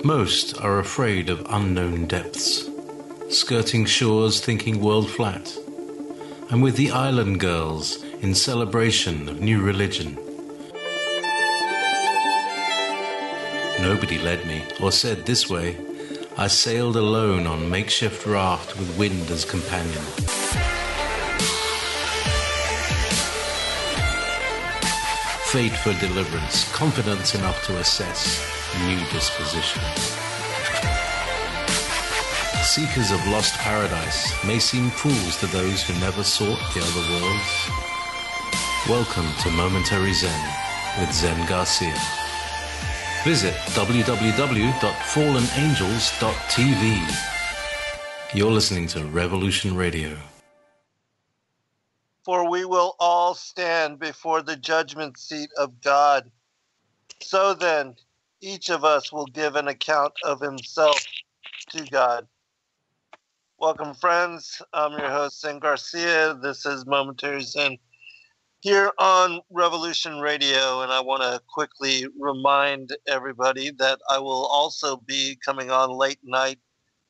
Most are afraid of unknown depths, skirting shores thinking world flat. I'm with the island girls in celebration of new religion. Nobody led me or said this way. I sailed alone on makeshift raft with wind as companion. Fate for deliverance, confidence enough to assess new disposition. Seekers of lost paradise may seem fools to those who never sought the other worlds. Welcome to Momentary Zen with Zen Garcia. Visit www.fallenangels.tv. You're listening to Revolution Radio. For we will all stand before the judgment seat of God. So then, each of us will give an account of himself to God. Welcome, friends. I'm your host, Zen Garcia. This is Momentary Zen here on Revolution Radio, and I want to quickly remind everybody that I will also be coming on late night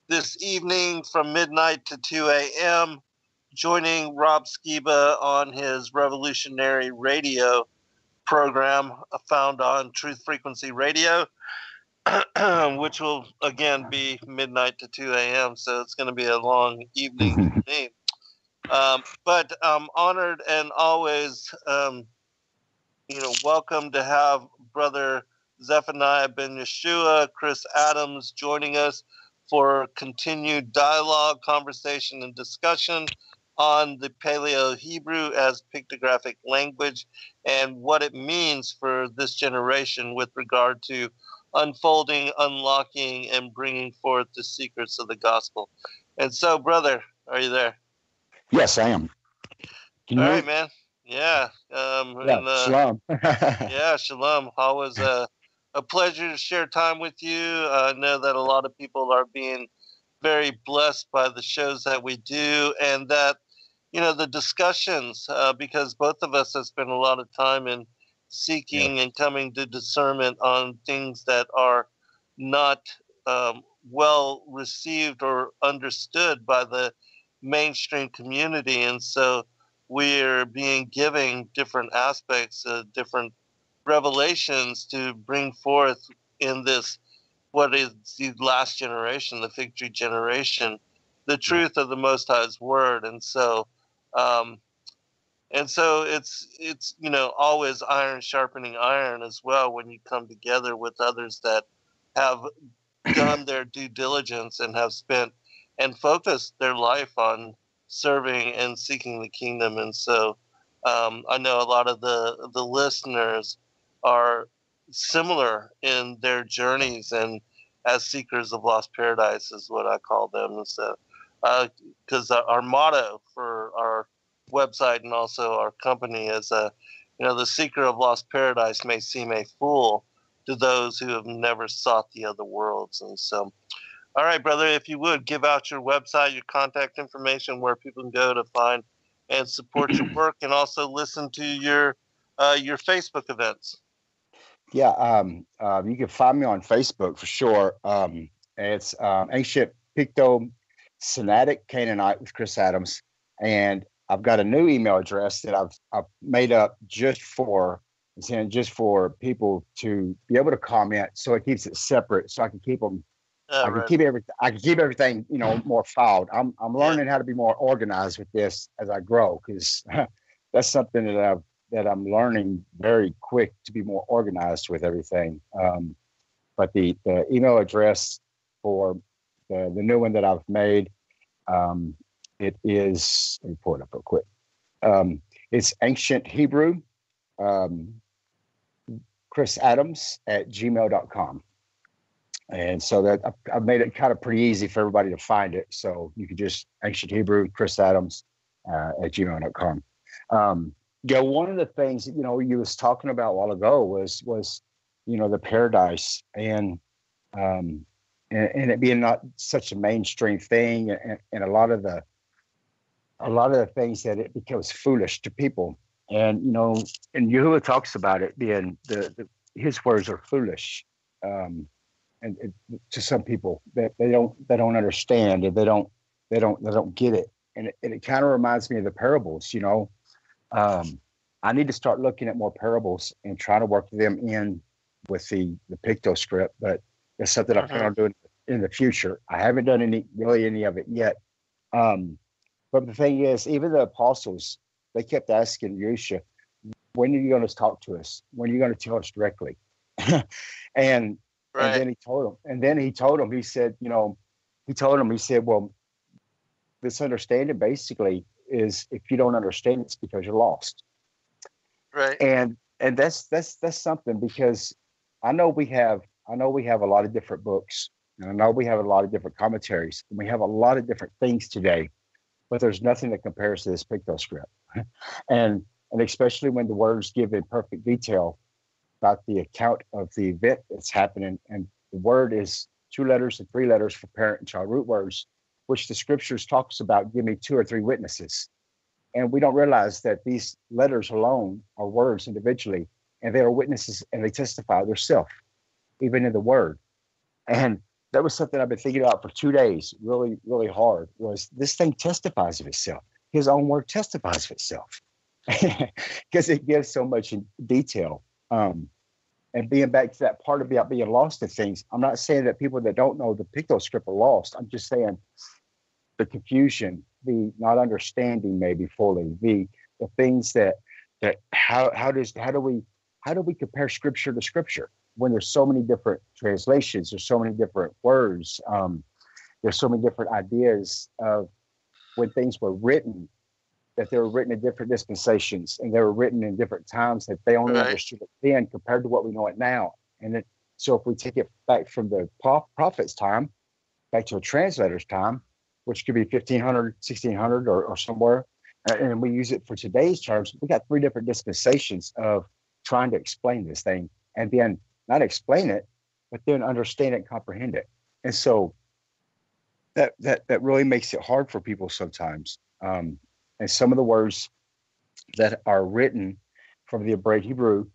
this evening from midnight to 2 a.m., joining Rob Skiba on his Revolutionary Radio program found on Truth Frequency Radio, which will, again, be midnight to 2 a.m., so it's going to be a long evening for me. But I'm honored and always, welcome to have Brother Zphynyah BnYahshua, Chris Adams joining us for continued dialogue, conversation, and discussion on the Paleo-Hebrew as pictographic language and what it means for this generation with regard to unfolding, unlocking, and bringing forth the secrets of the gospel. And so, brother, are you there? Yes, I am. All right, man. Yeah. Shalom. Yeah, shalom. Always a pleasure to share time with you. I know that a lot of people are being very blessed by the shows that we do, and that, the discussions, because both of us have spent a lot of time in seeking and coming to discernment on things that are not well received or understood by the mainstream community, and so we're being given different aspects, different revelations to bring forth in this, what is the last generation, the fig tree generation, the truth of the Most High's word. And so it's always iron sharpening iron as well when you come together with others that have done their due diligence and have spent and focused their life on serving and seeking the kingdom. And so I know a lot of the listeners are similar in their journeys and as seekers of lost paradise is what I call them. And so, because our motto for our website and also our company is, the seeker of lost paradise may seem a fool to those who have never sought the other worlds. And so, all right, brother, if you would give out your website, your contact information, where people can go to find and support your work, and also listen to your Facebook events. Yeah, you can find me on Facebook for sure. It's Ancient Picto-Synadic Canaanite with Chris Adams, and I've got a new email address that I've made up just for people to be able to comment, so it keeps it separate, so I can keep them. I can keep everything, more filed. I'm learning how to be more organized with this as I grow, because that's something that I'm learning very quick, to be more organized with everything. But the email address for the new one that I've made, it is, let me pull it up real quick. It's Ancient Hebrew, Chris Adams @gmail.com. And so that I've made it kind of pretty easy for everybody to find it. So you could just Ancient Hebrew, Chris Adams @gmail.com. One of the things that, you was talking about a while ago was the paradise and it being not such a mainstream thing, and a lot of the things that it becomes foolish to people. And and Yahuwah talks about it being his words are foolish. to some people that they don't understand, and they don't get it. And it kind of reminds me of the parables. I need to start looking at more parables and trying to work them in with the Picto script, but it's something I plan on doing in the future. I haven't done any of it yet. But the thing is, even the apostles, they kept asking Yahshua, when are you going to talk to us? When are you going to tell us directly? and then he told them, he said, he said, well, this understanding basically is, if you don't understand, it's because you're lost. Right. And that's something, because I know we have a lot of different books, and I know we have a lot of different commentaries, and we have a lot of different things today, but there's nothing that compares to this Picto script. and especially when the words give in perfect detail about the account of the event that's happening, and the word is 2 letters and 3 letters for parent and child root words, which the scriptures talks about, give me 2 or 3 witnesses. And we don't realize that these letters alone are words individually, and they are witnesses, and they testify their self, even in the word. And that was something I've been thinking about for 2 days, really, really hard, was this thing testifies of itself. His own word testifies of itself, because it gives so much in detail. And being back to that part about being lost in things, I'm not saying that people that don't know the Picto script are lost. I'm just saying the confusion, the not understanding maybe fully, the things that how do we compare scripture to scripture when there's so many different translations, there's so many different words, there's so many different ideas of when things were written, that they were written in different dispensations, and they were written in different times, that they only understood it then compared to what we know it now. And so if we take it back from the prophet's time back to a translator's time, which could be 1500, 1600 or somewhere, and we use it for today's terms, we got 3 different dispensations of trying to explain this thing, and then not explain it, but then understand it and comprehend it. And so that really makes it hard for people sometimes. And some of the words that are written from the Hebrew,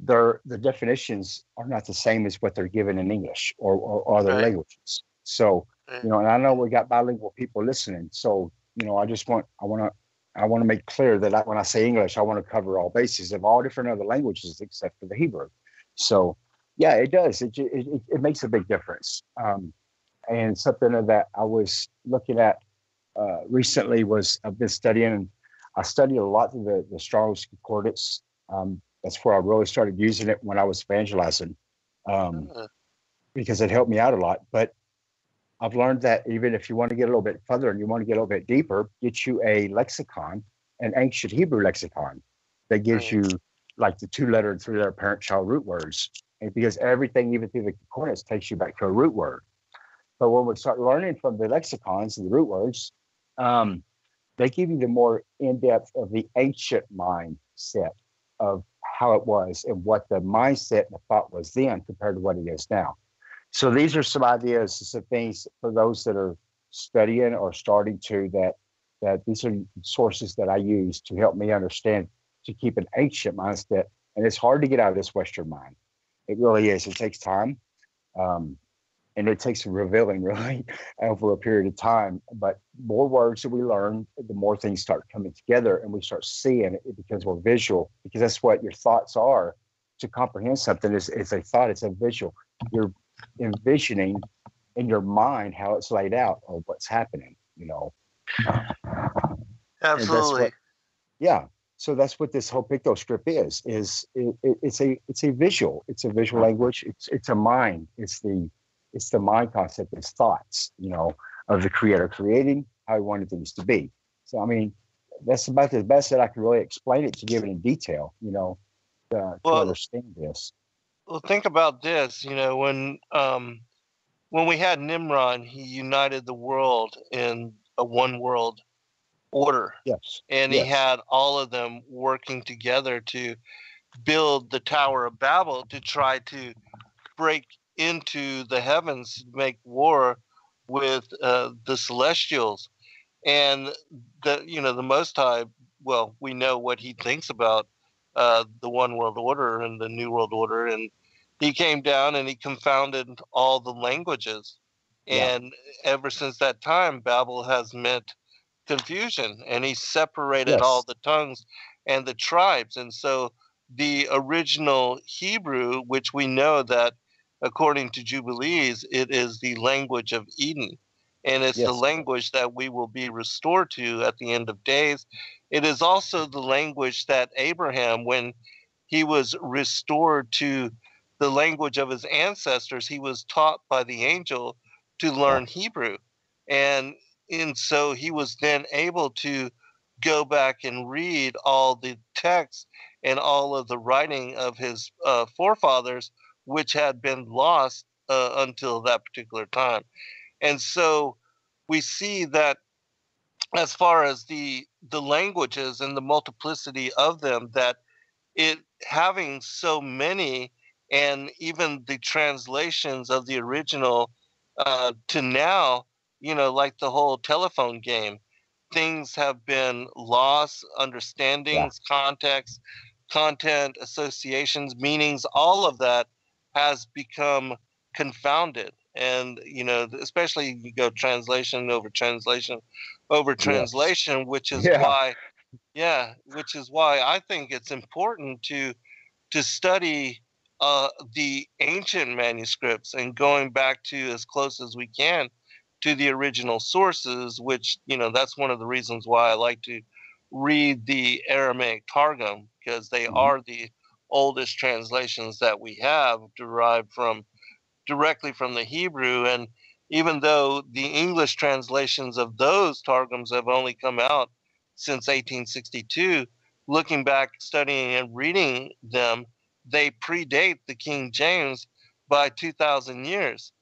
the definitions are not the same as what they're given in English or other languages. So, and I know we got bilingual people listening. So, I want to make clear that when I say English, I want to cover all bases of all different other languages except for the Hebrew. So, yeah, it does. It makes a big difference. And something that I was looking at recently was, I've been studying, and I studied a lot through the Strong's Concordance. That's where I really started using it when I was evangelizing, because it helped me out a lot. But I've learned that even if you want to get a little bit further and you want to get a little bit deeper, get you a lexicon, an ancient Hebrew lexicon that gives you like the 2-letter and 3-letter parent-child root words. And because everything, even through the concordance, takes you back to a root word. But when we start learning from the lexicons and the root words, they give you the more in-depth of the ancient mindset of how it was and what the mindset and the thought was then compared to what it is now. So these are some ideas, some things for those that are studying or starting to, that these are sources that I use to help me understand, to keep an ancient mindset. And it's hard to get out of this Western mind. It really is. It takes time. And it takes some revealing, really, over a period of time. But more words that we learn, the more things start coming together, and we start seeing it because we're visual, because that's what your thoughts are. To comprehend something is a thought, it's a visual. You're envisioning in your mind how it's laid out or what's happening, Absolutely. So that's what this whole Picto script is it's a visual. It's a visual language. It's a mind. It's the mind concept. It's thoughts, of the creator creating how he wanted things to be. So, I mean, that's about the best that I can really explain it, to give it in detail, to understand this. Well, think about this, when we had Nimrod, he united the world in a one world order. Yes. And he had all of them working together to build the Tower of Babel, to try to break into the heavens, make war with the celestials. And the Most High, well, we know what he thinks about the one world order and the new world order, and he came down and he confounded all the languages. Yeah. And ever since that time, Babel has meant confusion, and he separated all Yes. the tongues and the tribes. And so the original Hebrew, which we know that according to Jubilees, it is the language of Eden. And it's the Yes. language that we will be restored to at the end of days. It is also the language that Abraham, when he was restored to the language of his ancestors, he was taught by the angel to Yeah. learn Hebrew. And so he was then able to go back and read all the text and all of the writing of his forefathers, which had been lost until that particular time. And so we see that as far as the languages and the multiplicity of them, that it having so many, and even the translations of the original to now, like the whole telephone game, things have been lost, Yeah. understandings, context, content, associations, meanings, all of that has become confounded. And, especially you go translation over translation over Yes. translation, which is Yeah. why, yeah, which is why I think it's important to study the ancient manuscripts and going back to as close as we can to the original sources, which, that's one of the reasons why I like to read the Aramaic Targum, because they Mhm. are the oldest translations that we have derived from directly from the Hebrew. And even though the English translations of those Targums have only come out since 1862, looking back, studying, and reading them, they predate the King James by 2,000 years.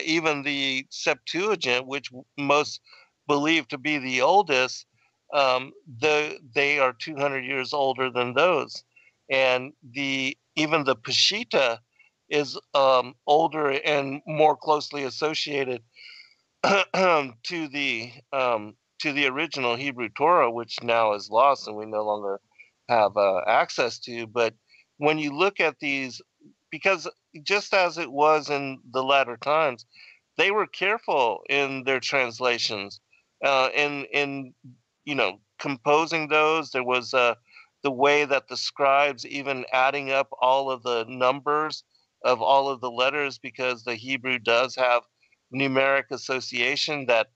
Even the Septuagint, which most believe to be the oldest, they are 200 years older than those. And even the Peshitta is older and more closely associated to the original Hebrew Torah, which now is lost and we no longer have access to. But when you look at these, because just as it was in the latter times, they were careful in their translations, in composing those. There was the way that the scribes even adding up all of the numbers of all of the letters, because the Hebrew does have numeric association, that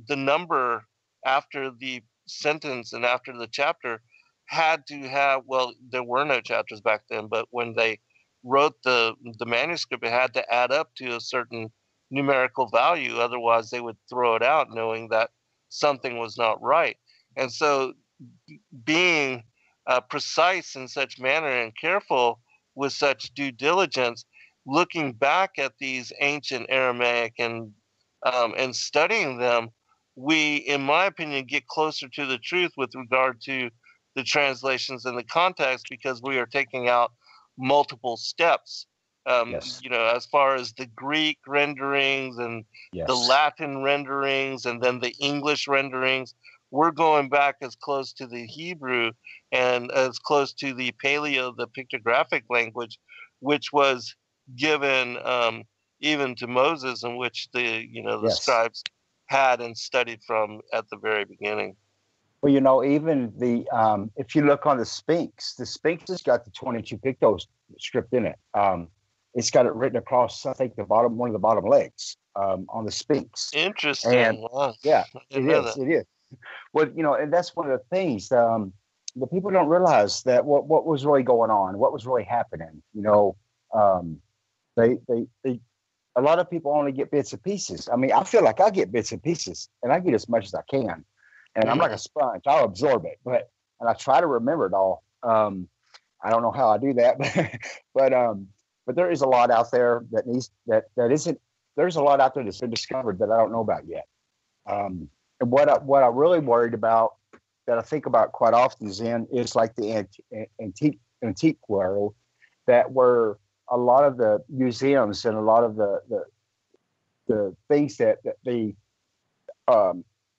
the number after the sentence and after the chapter had to have, well, there were no chapters back then, but when they wrote the manuscript, it had to add up to a certain numerical value. Otherwise, they would throw it out knowing that something was not right. And so, being precise in such manner and careful with such due diligence, looking back at these ancient Aramaic and studying them, we, in my opinion, get closer to the truth with regard to the translations and the context, because we are taking out multiple steps. Yes. As far as the Greek renderings and the Yes. Latin renderings and then the English renderings, we're going back as close to the Hebrew and as close to the the pictographic language, which was given even to Moses, in which the Yes. scribes had and studied from at the very beginning. Well, even if you look on the Sphinx has got the 22 pictos script in it. It's got it written across, I think, one of the bottom legs on the Sphinx. And Interesting. Wow. yeah, I it didn't know is. that. It is. Well, and that's one of the things the people don't realize, that what was really going on, what was really happening. Um, they a lot of people only get bits and pieces. I mean, I feel like I get bits and pieces, and I get as much as I can. And I'm like a sponge. I'll absorb it, and I try to remember it all. I don't know how I do that, but there is a lot out there that isn't. There's a lot out there that's been discovered that I don't know about yet. And what I really worried about, that I think about quite often, Zen, is like the antique world, that were a lot of the museums and a lot of the things that the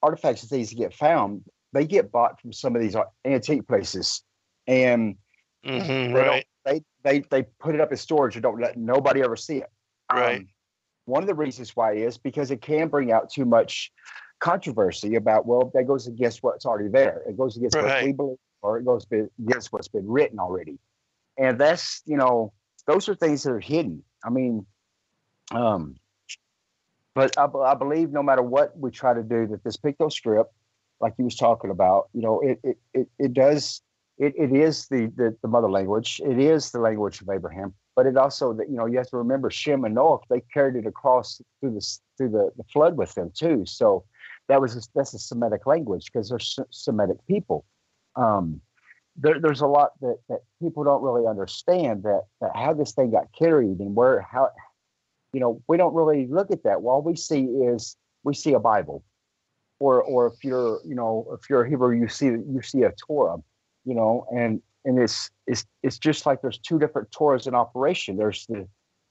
artifacts and things that get found, they get bought from some of these antique places, and they don't Right. they put it up in storage and don't let nobody ever see it. Right. One of the reasons why is because it can bring out too much controversy about, well, that goes against what's already there. It goes against what we believe, or it goes against what's been written already. And that's, those are things that are hidden. I mean, but I believe no matter what we try to do, that this picto script, like he was talking about, it is the mother language. It is the language of Abraham. But it also, that you have to remember, Shem and Noah, they carried it across through the flood with them too. So that's a Semitic language, because they're Semitic people. There's a lot that people don't really understand, that how this thing got carried, and how we don't really look at that. All we see is a Bible, or if you're a Hebrew, you see a Torah, and it's just like there's two different Torahs in operation. There's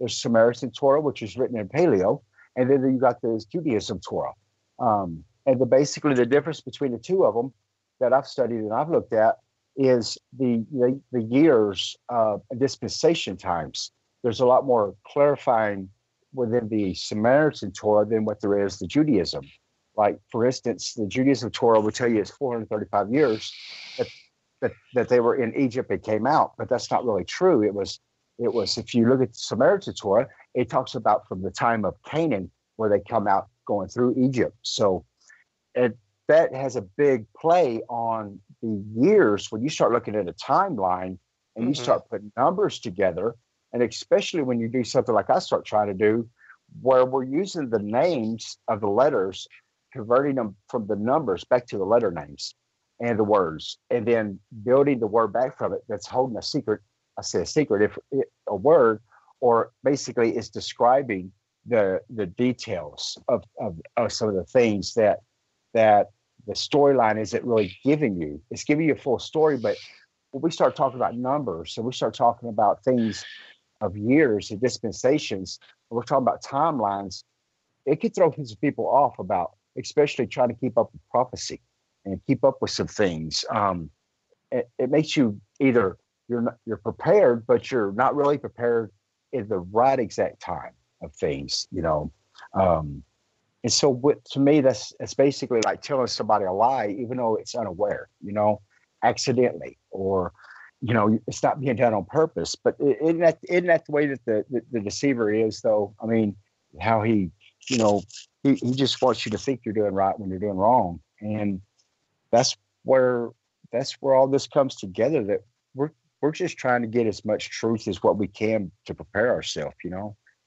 Samaritan Torah, which is written in Paleo, and then you got this Judaism Torah. And basically the difference between the two of them that I've studied and I've looked at is the years of dispensation times. There's a lot more clarifying within the Samaritan Torah than what there is the Judaism. Like, for instance, the Judaism Torah would tell you it's 435 years that they were in Egypt and came out, but that's not really true. It was if you look at the Samaritan Torah, it talks about from the time of Canaan, where they come out going through Egypt. So that has a big play on the years when you start looking at a timeline and you start putting numbers together. And especially when you do something like I start trying to do, where we're using the names of the letters, converting them from the numbers back to the letter names and the words, and then building the word back from it that's holding a secret. I say a secret, if a word, or basically it's describing the details of some of the things that the storyline isn't really giving you. It's giving you a full story, but when we start talking about numbers, so we start talking about things of years and dispensations, and we're talking about timelines, it could throw some people off about, especially trying to keep up with prophecy and keep up with some things. It makes you either you're prepared, but you're not really prepared in the right exact time of things, and so to me, that's basically like telling somebody a lie, even though it's unaware, accidentally, or it's not being done on purpose. But isn't that the way that the deceiver is, though? I mean, how he just wants you to think you're doing right when you're doing wrong, and that's where all this comes together. That we're just trying to get as much truth as what we can to prepare ourselves.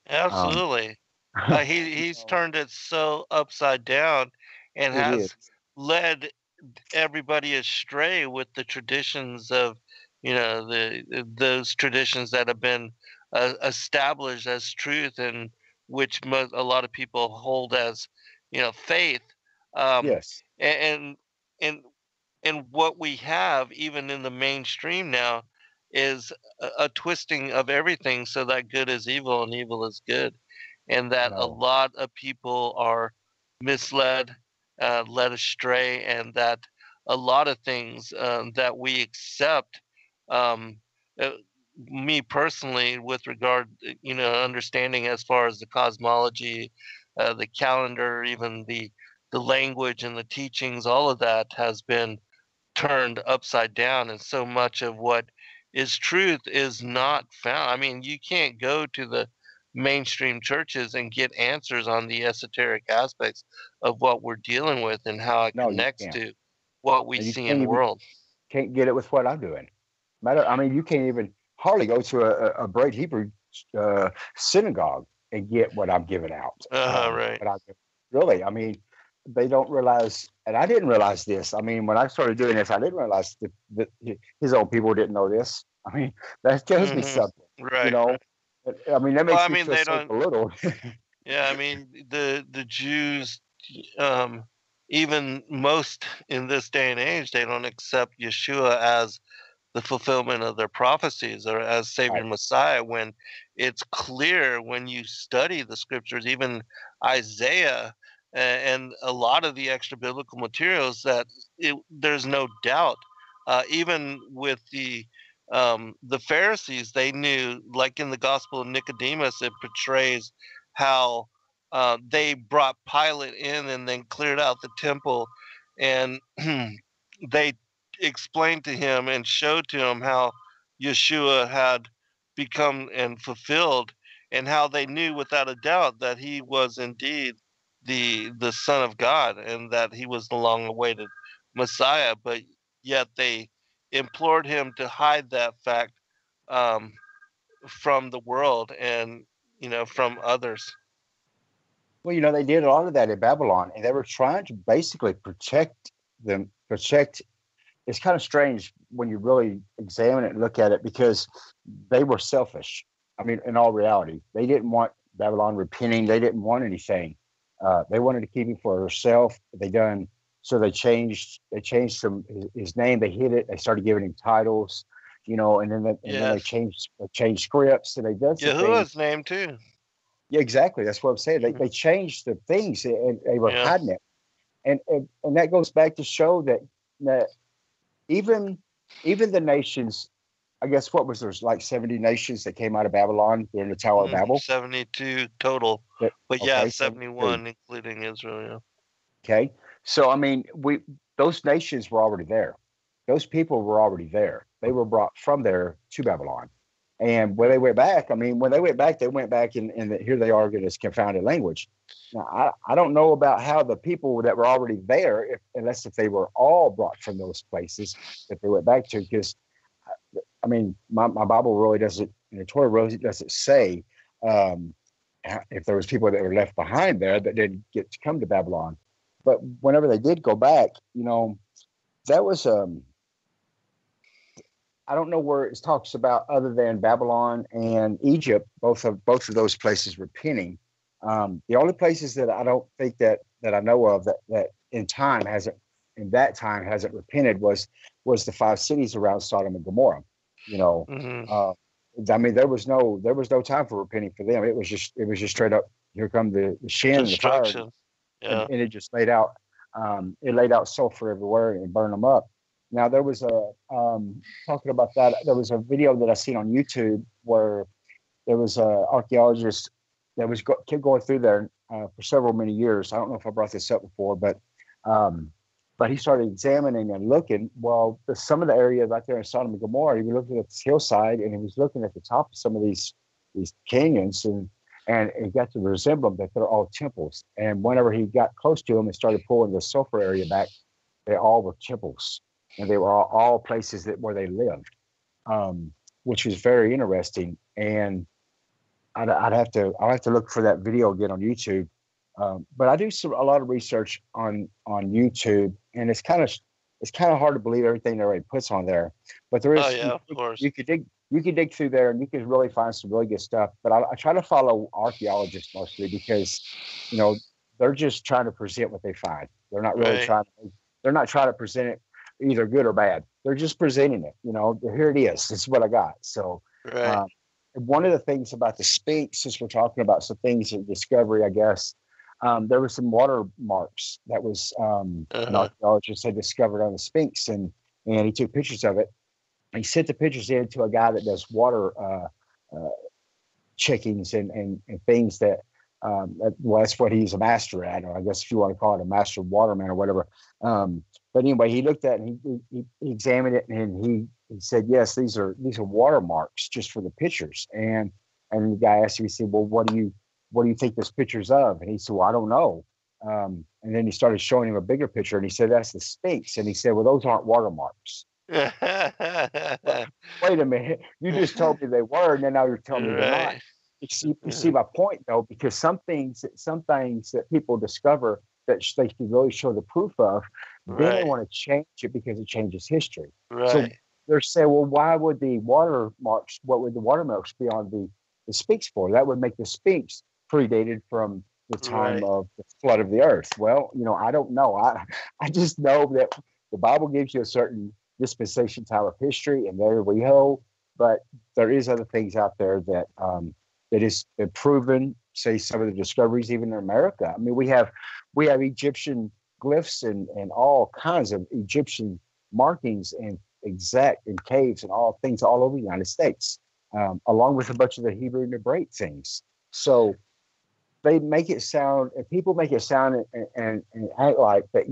Absolutely. He's turned it so upside down, and has led everybody astray with the traditions of, those traditions that have been established as truth, and which a lot of people hold as, faith. Yes. And what we have, even in the mainstream now, is a twisting of everything, so that good is evil and evil is good, and that a lot of people are misled, led astray, and that a lot of things that we accept, um, uh, me personally, with regard, understanding as far as the cosmology, the calendar, even the language and the teachings, all of that has been turned upside down, and so much of what is truth is not found. I mean, you can't go to the mainstream churches and get answers on the esoteric aspects of what we're dealing with and how it connects to what we see in the world. Can't get it with what I'm doing. I mean, you can't even hardly go to a great Hebrew synagogue and get what I'm giving out. Right. Really, I mean, they don't realize, and I didn't realize this. I mean, when I started doing this, I didn't realize that his own people didn't know this. I mean, that tells me something, right? I mean, that makes me feel so belittled. Yeah, I mean, the Jews, even most in this day and age, they don't accept Yeshua as the fulfillment of their prophecies or as Savior Messiah, when it's clear when you study the scriptures, even Isaiah and a lot of the extra biblical materials, that there's no doubt, even with the the Pharisees, they knew, like in the Gospel of Nicodemus, it portrays how they brought Pilate in and then cleared out the temple, and they explained to him and showed to him how Yeshua had become and fulfilled, and how they knew without a doubt that he was indeed the Son of God, and that he was the long-awaited Messiah. But yet they implored him to hide that fact um, from the world and from others. Well, they did a lot of that in Babylon, and they were trying to basically protect them. It's kind of strange when you really examine it and look at it, because they were selfish. I mean, in all reality, they didn't want Babylon repenting. They didn't want anything. They wanted to keep him for herself. So they changed his name. They hid it. They started giving him titles, and then they changed scripts, and they did Yahuwah's name too. Yeah, exactly. That's what I'm saying. They changed the things, and they were hiding it, and that goes back to show that even the nations, I guess, what was there's like 70 nations that came out of Babylon during the Tower of Babel. 72 total, but okay, 71 including Israel. Yeah. Okay, so I mean, those nations were already there. Those people were already there. They were brought from there to Babylon. And when they went back, they went back and here they are in this confounded language. Now, I don't know about how the people that were already there, unless if they were all brought from those places that they went back to, because, my Bible really doesn't, and the Torah really doesn't say if there was people that were left behind there that didn't get to come to Babylon. But whenever they did go back, that was I don't know where it talks about other than Babylon and Egypt, both of those places repenting. The only places that I don't think that I know of that in that time hasn't repented was the 5 cities around Sodom and Gomorrah. There was no time for repenting for them. It was just straight up, here come the shin and the fire, and it just laid out sulfur everywhere and burned them up. Now, there was talking about that, there was a video that I seen on YouTube where there was an archaeologist that was kept going through there for several many years. I don't know if I brought this up before, but he started examining and looking. Well, some of the areas right there in Sodom and Gomorrah, he was looking at this hillside, and he was looking at the top of some of these canyons, and he got to resemble them, that they're all temples. And whenever he got close to them and started pulling the sulfur area back, they all were temples. And they were all places where they lived, which was very interesting. And I'll have to look for that video again on YouTube. But I do a lot of research on YouTube, and it's kind of hard to believe everything that everybody puts on there. But there is, of course, you could dig through there, and you could really find some really good stuff. But I try to follow archaeologists mostly, because they're just trying to present what they find. They're not really They're not trying to present it either good or bad. They're just presenting it. Here it is. This is what I got. So one of the things about the Sphinx, since we're talking about some things in discovery, I guess, there were some watermarks that was an archaeologist had discovered on the Sphinx, and he took pictures of it. He sent the pictures in to a guy that does water checkings and things that, that's what he's a master at, or I guess if you want to call it a master waterman or whatever. But anyway, he looked at it and he examined it, and he said, yes, these are watermarks just for the pictures. And the guy asked him, he said, well, what do you think this picture's of? And he said, well, I don't know. And then he started showing him a bigger picture, and he said, that's the Sphinx. And he said, well, those aren't watermarks. Wait a minute, you just told me they were, and then now you're telling me they're not. You see my point, though, because some things that people discover that they can really show the proof of, then they want to change it because it changes history. So they're saying, well, what would the watermarks be on the Sphinx for? That would make the Sphinx predated from the time of the flood of the earth. Well, I don't know. I just know that the Bible gives you a certain dispensation time of history, and there we go. But there is other things out there that is proven. Say some of the discoveries, even in America. I mean, we have Egyptian glyphs and all kinds of Egyptian markings, and exact in caves and all things all over the United States, along with a bunch of the Hebrew and Hebraic things. So they make it sound, and people make it sound and act like that,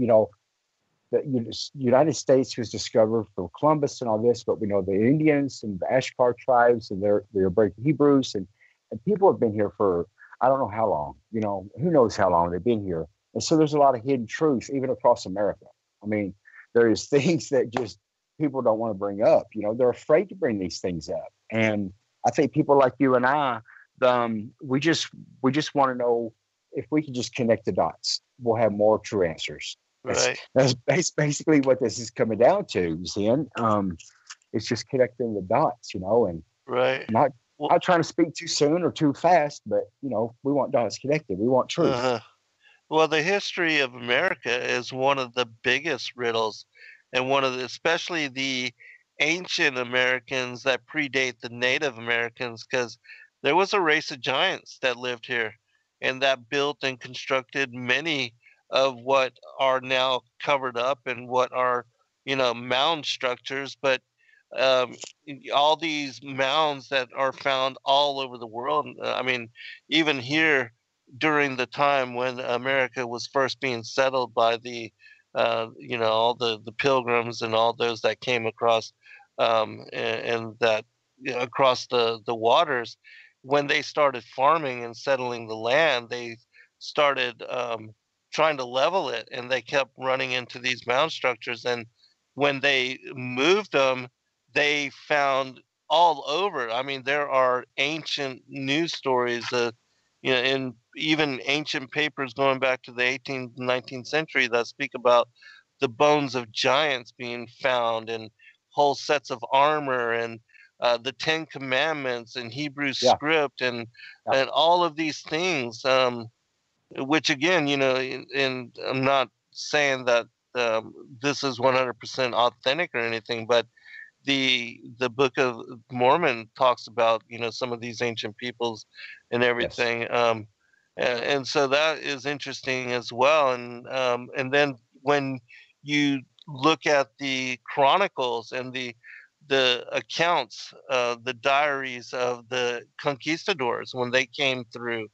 the United States was discovered from Columbus and all this, but we know the Indians and the Ashkar tribes and they're Hebraic Hebrews, and people have been here for I don't know how long, who knows how long they've been here. And so there's a lot of hidden truth even across America. I mean, there's things that just people don't want to bring up. They're afraid to bring these things up. And I think people like you and I, we just want to know if we can just connect the dots, we'll have more true answers. Right. That's basically what this is coming down to, Zen. It's just connecting the dots, and right. Not trying to speak too soon or too fast, but we want dots connected. We want truth. Well, the history of America is one of the biggest riddles, and especially the ancient Americans that predate the Native Americans, because there was a race of giants that lived here, and that built and constructed many of what are now covered up and what are mound structures, but um, all these mounds that are found all over the world. I mean, even here during the time when America was first being settled by the, all the pilgrims and all those that came across, and that across the waters, when they started farming and settling the land, they started trying to level it, and they kept running into these mound structures. And when they moved them, they found all over. I mean, there are ancient news stories, in even ancient papers going back to the 18th, 19th century that speak about the bones of giants being found, and whole sets of armor, and the Ten Commandments in Hebrew script, and all of these things. Which again, and I'm not saying that this is 100% authentic or anything, but the Book of Mormon talks about some of these ancient peoples and everything. Yes. And so that is interesting as well. And then when you look at the chronicles and the accounts, the diaries of the conquistadors when they came through,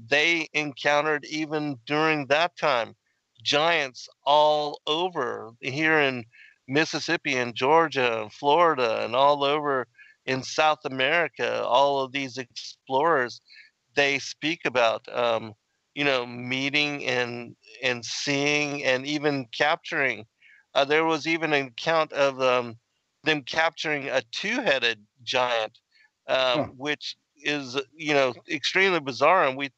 they encountered, even during that time, giants all over here in Mississippi and Georgia and Florida and all over in South America. All of these explorers, they speak about, meeting and seeing and even capturing. There was even an account of them capturing a two-headed giant, which is extremely bizarre, and we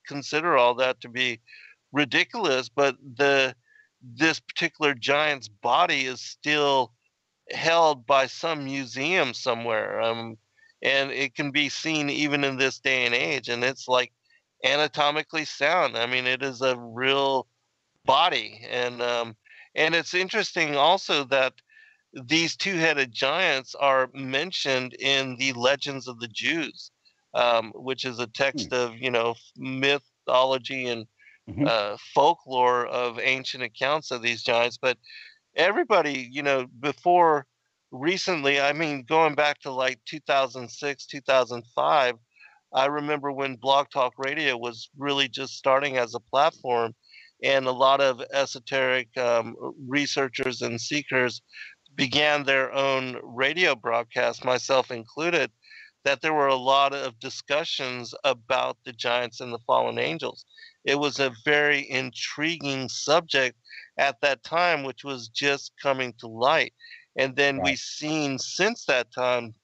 consider all that to be ridiculous. But this particular giant's body is still held by some museum somewhere, and it can be seen even in this day and age, and it's like anatomically sound. I mean, it is a real body. And it's interesting also that these two-headed giants are mentioned in the Legends of the Jews, which is a text of mythology and folklore of ancient accounts of these giants. But everybody, before recently, I mean, going back to like 2006, 2005, I remember when Blog Talk Radio was really just starting as a platform, and a lot of esoteric researchers and seekers began their own radio broadcast, myself included, that there were a lot of discussions about the giants and the fallen angels. It was a very intriguing subject at that time, which was just coming to light. And then we've seen since that time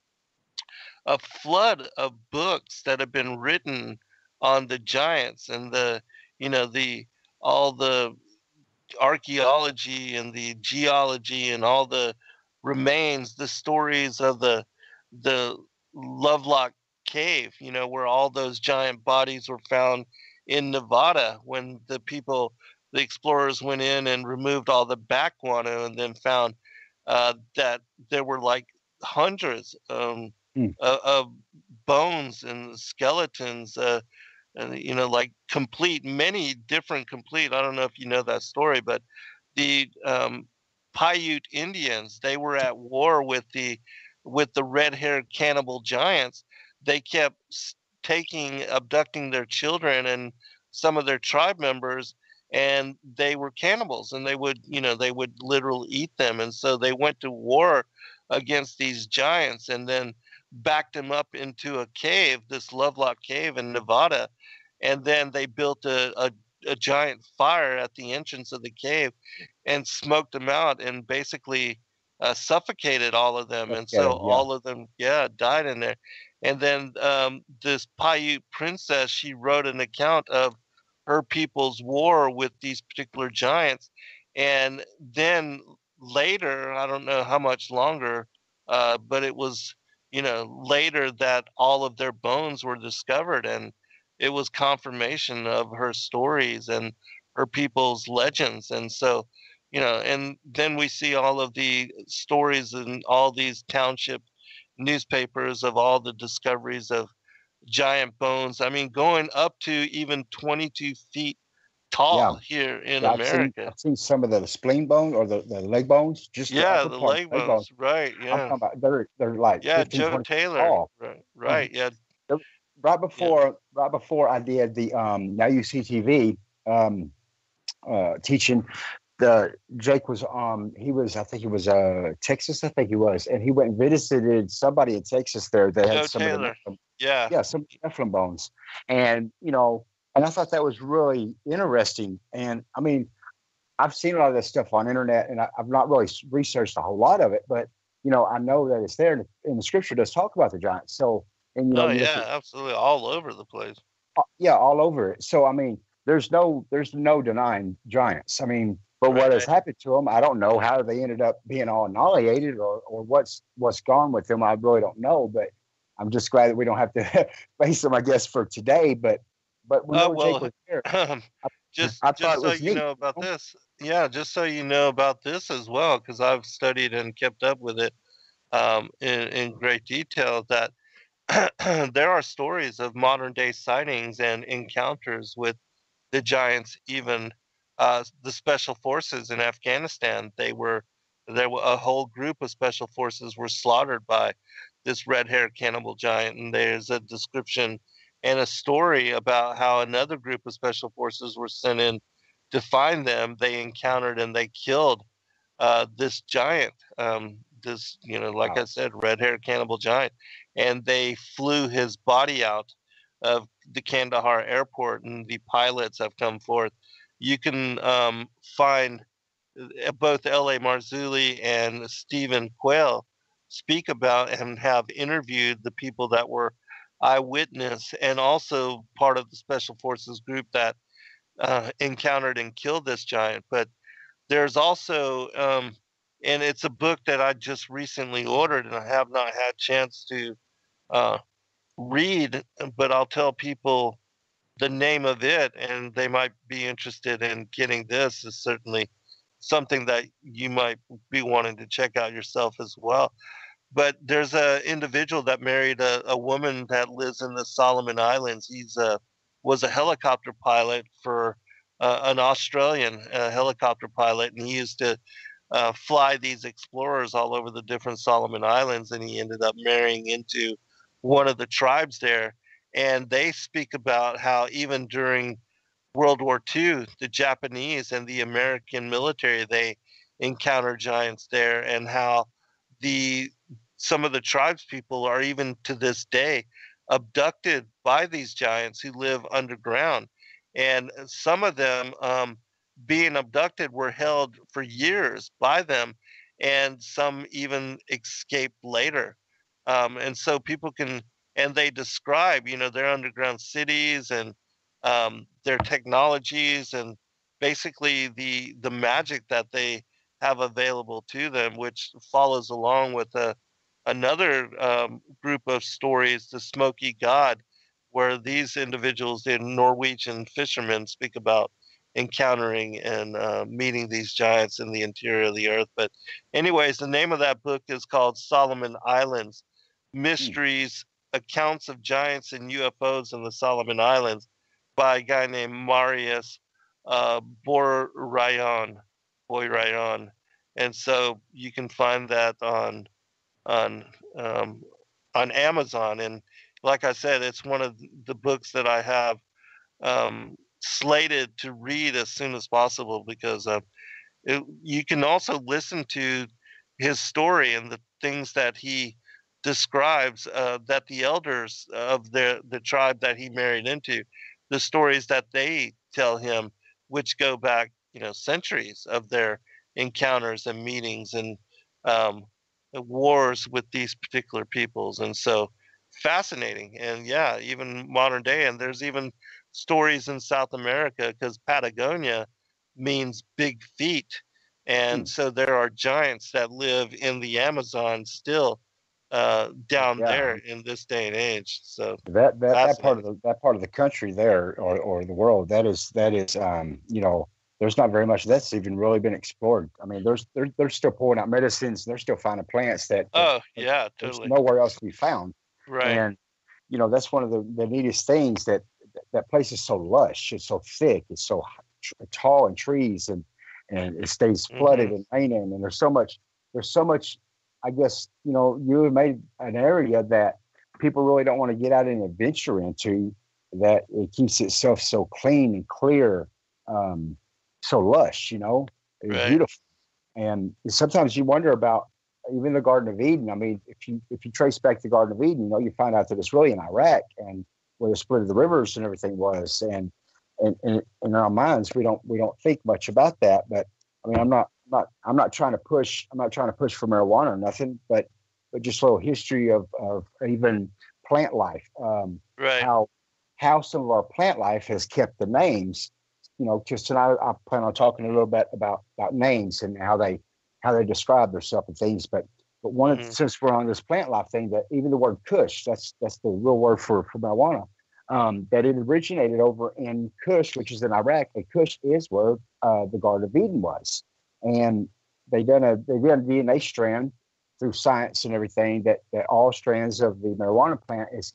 a flood of books that have been written on the giants and all the archaeology and the geology and all the remains, the stories of the Lovelock Cave, where all those giant bodies were found in Nevada, when the explorers went in and removed all the back guano, and then found that there were like hundreds of bones and skeletons, and like many different complete. I don't know if you know that story, but the Paiute Indians. They were at war with the red-haired cannibal giants. They kept abducting their children and some of their tribe members, and they were cannibals, and they would, they would literally eat them. And so they went to war against these giants, and then backed them up into a cave, this Lovelock Cave in Nevada, and then they built a giant fire at the entrance of the cave and smoked them out, and basically suffocated all of them. And so Yeah. all of them, yeah, died in there. And then this Paiute princess, she wrote an account of her people's war with these particular giants. And then later, I don't know how much longer, but it was, later that all of their bones were discovered, and it was confirmation of her stories and her people's legends. And so, and then we see all of the stories in all these township newspapers of all the discoveries of giant bones. I mean, going up to even 22 feet tall here in America. I've seen some of the spleen bone or the leg bones, just the upper The part leg bones, right? I'm Yeah, talking about they're like 15, Joe 20 feet Taylor, tall. right, yeah. Right before I did the Now You See TV teaching, Jake was I think he was Texas, I think he was, and he went and visited somebody in Texas there that had some Taylor. of the Yeah, some Nephilim bones, and and I thought that was really interesting. And I mean, I've seen a lot of this stuff on internet, and I've not really researched a whole lot of it, but I know that it's there, and the scripture does talk about the giants. So, and absolutely, all over the place. All over it. So I mean, there's no denying giants. I mean, but what has happened to them, I don't know. How they ended up being all annihilated, or what's gone with them, I really don't know. But I'm just glad that we don't have to face them, I guess, for today. But we know Jake was there. Just so you know about this, just so you know about this as well, because I've studied and kept up with it in great detail, that there are stories of modern day sightings and encounters with the giants. Even the special forces in Afghanistan, there were a whole group of special forces were slaughtered by this red-haired cannibal giant. And there's a description and a story about how another group of special forces were sent in to find them. They encountered and they killed this giant, this, like I said, red-haired cannibal giant, and they flew his body out of the Kandahar airport, and the pilots have come forth. You can find both L.A. Marzulli and Stephen Quayle speak about and have interviewed the people that were eyewitness and also part of the special forces group that encountered and killed this giant. But there's also, and it's a book that I just recently ordered and I have not had chance to read, but I'll tell people the name of it and they might be interested in getting this. Is certainly something that you might be wanting to check out yourself as well. But there's an individual that married a woman that lives in the Solomon Islands. He's was a helicopter pilot for an Australian helicopter pilot, and he used to fly these explorers all over the different Solomon Islands, and he ended up marrying into one of the tribes there. And they speak about how even during World War II, the Japanese and the American military, they encountered giants there, and how some of the tribes people are even to this day abducted by these giants who live underground. And some of them being abducted were held for years by them, and some even escaped later. And so people can, and they describe, their underground cities and their technologies, and basically the magic that they have available to them, which follows along with another group of stories, the Smoky God, where these individuals, the Norwegian fishermen, speak about encountering and meeting these giants in the interior of the earth. But anyways, the name of that book is called Solomon Islands: Mysteries, Accounts of Giants and UFOs in the Solomon Islands, by a guy named Marius Boirayon. And so you can find that on Amazon. And like I said, it's one of the books that I have slated to read as soon as possible, because you can also listen to his story and the things that he describes, that the elders of the tribe that he married into, the stories that they tell him, which go back, centuries of their encounters and meetings and wars with these particular peoples. And so fascinating. And yeah, even modern day. And there's even stories in South America, because Patagonia means big feet. And so there are giants that live in the Amazon still, down Yeah. there in this day and age. So That part of the country there, or the world, that is there's not very much that's even really been explored. I mean, they're still pulling out medicines, and they're still finding plants that yeah, there's totally nowhere else to be found. right. And that's one of the neatest things, that place is so lush, it's so thick, it's so tall in trees, and it stays flooded and raining, and there's so much, I guess, you have made an area that people really don't want to get out and adventure into, that it keeps itself so clean and clear, so lush, it's Right. beautiful. And sometimes you wonder about even the Garden of Eden. I mean, if you trace back the Garden of Eden, you find out that it's really in Iraq, and where the split of the rivers and everything was. And in our minds, we don't think much about that. But I mean, I'm not trying to push for marijuana or nothing, but just a little history of even plant life, Right. how some of our plant life has kept the names. Just tonight I plan on talking a little bit about names and how they describe themselves and things. But one of since we're on this plant life thing, that even the word Kush, that's the real word for marijuana, that it originated over in Kush, which is in Iraq. And Kush is where the Garden of Eden was. And they done a DNA strand through science and everything, that all strands of the marijuana plant is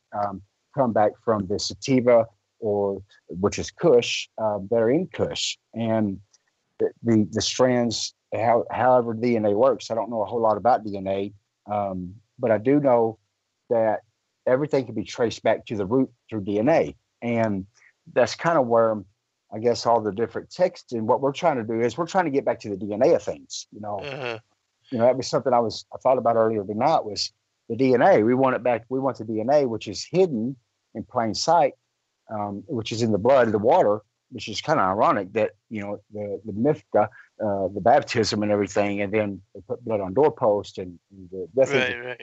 come back from the sativa, which is Kush, they're in Kush. And the strands, however DNA works, I don't know a whole lot about DNA, but I do know that everything can be traced back to the root through DNA. And that's kind of where, I guess, all the different texts, and what we're trying to do is we're trying to get back to the DNA of things. That was something I thought about earlier tonight, was the DNA. We want it back. We want the DNA, which is hidden in plain sight, which is in the blood, the water, which is kind of ironic that, the mifta, the baptism and everything, and then they put blood on doorpost, and the death Right.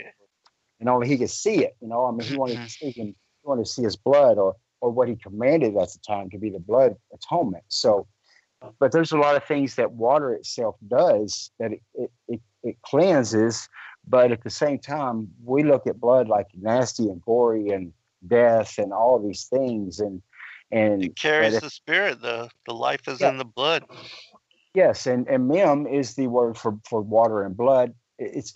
and only he could see it. I mean, he wanted to see him, he wanted to see his blood, or what he commanded at the time to be the blood atonement. So, but there's a lot of things that water itself does, that it cleanses, but at the same time, we look at blood like nasty and gory and death and all these things, and it carries the spirit. The life is in the blood. Yes, and mem is the word for water and blood. It's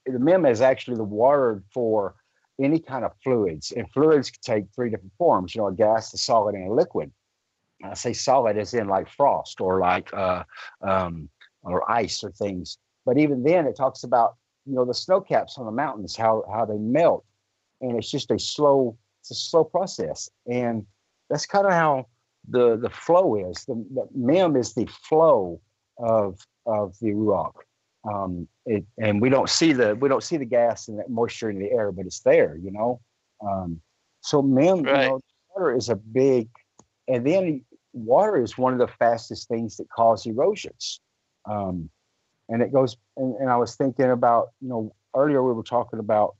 the mem is actually the word for any kind of fluids, and fluids can take three different forms. A gas, a solid, and a liquid. I say solid as in like frost, or like or ice or things. But even then, it talks about the snow caps on the mountains, how they melt, and it's just a slow process. And that's kind of how the flow is. The mem is the flow of the ruach. And we don't see the gas and that moisture in the air, but it's there. So mem, water is a big, and then water is one of the fastest things that cause erosions. And it goes, and I was thinking about, earlier we were talking about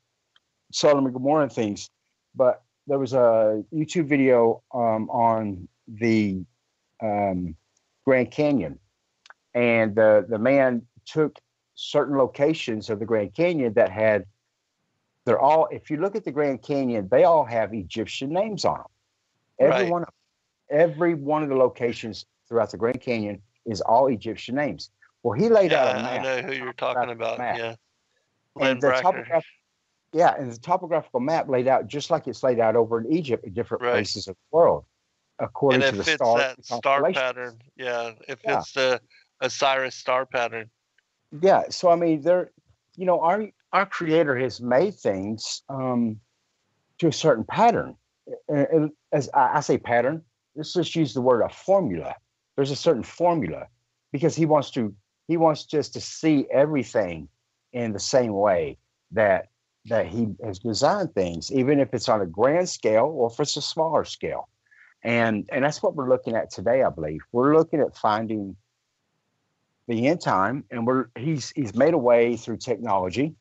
Sodom and Gomorrah and things, but there was a YouTube video on the Grand Canyon, and the man took certain locations of the Grand Canyon that had, if you look at the Grand Canyon, they all have Egyptian names on them. Every one of the locations throughout the Grand Canyon is all Egyptian names. Well, he laid out a map. I know who you're talking about. Yeah. And the topographical map laid out just like it's laid out over in Egypt in different places of the world, according to the star pattern. Yeah, if it's the Osiris star pattern. Yeah. So I mean, our Creator has made things to a certain pattern. And as I say pattern, let's just use the word a formula. There's a certain formula because he wants just to see everything in the same way that he has designed things, even if it's on a grand scale or if it's a smaller scale. And that's what we're looking at today, I believe. We're looking at finding the end time, and he's made a way through technology,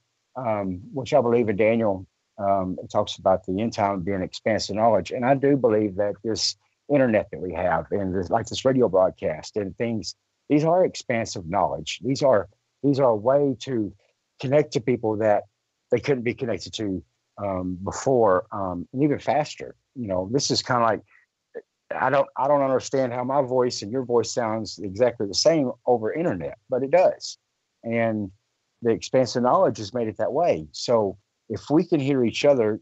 which I believe in Daniel. It talks about the end time being expansive knowledge, and I do believe that this internet that we have, and this radio broadcast and things, these are expansive knowledge. These are a way to connect to people that they couldn't be connected to before, and even faster. This is kind of like I don't understand how my voice and your voice sounds exactly the same over internet, but it does. And the expansive knowledge has made it that way. So if we can hear each other,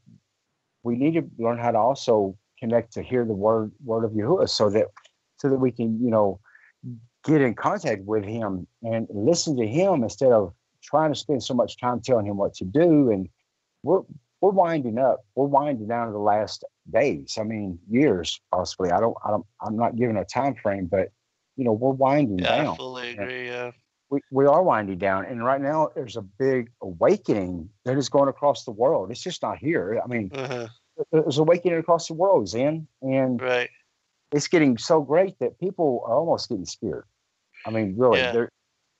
we need to learn how to also connect to hear the word of Yahuwah so that we can, get in contact with him and listen to him instead of trying to spend so much time telling him what to do. And we're winding up. We're winding down to the last days. I mean, years possibly. I'm not giving a time frame, but we're winding down. I fully agree. Yeah. We are winding down, and right now there's a big awakening that is going across the world. It's just not here. I mean, there's awakening across the world, Zen, and right. It's getting so great that people are almost getting scared. I mean, really,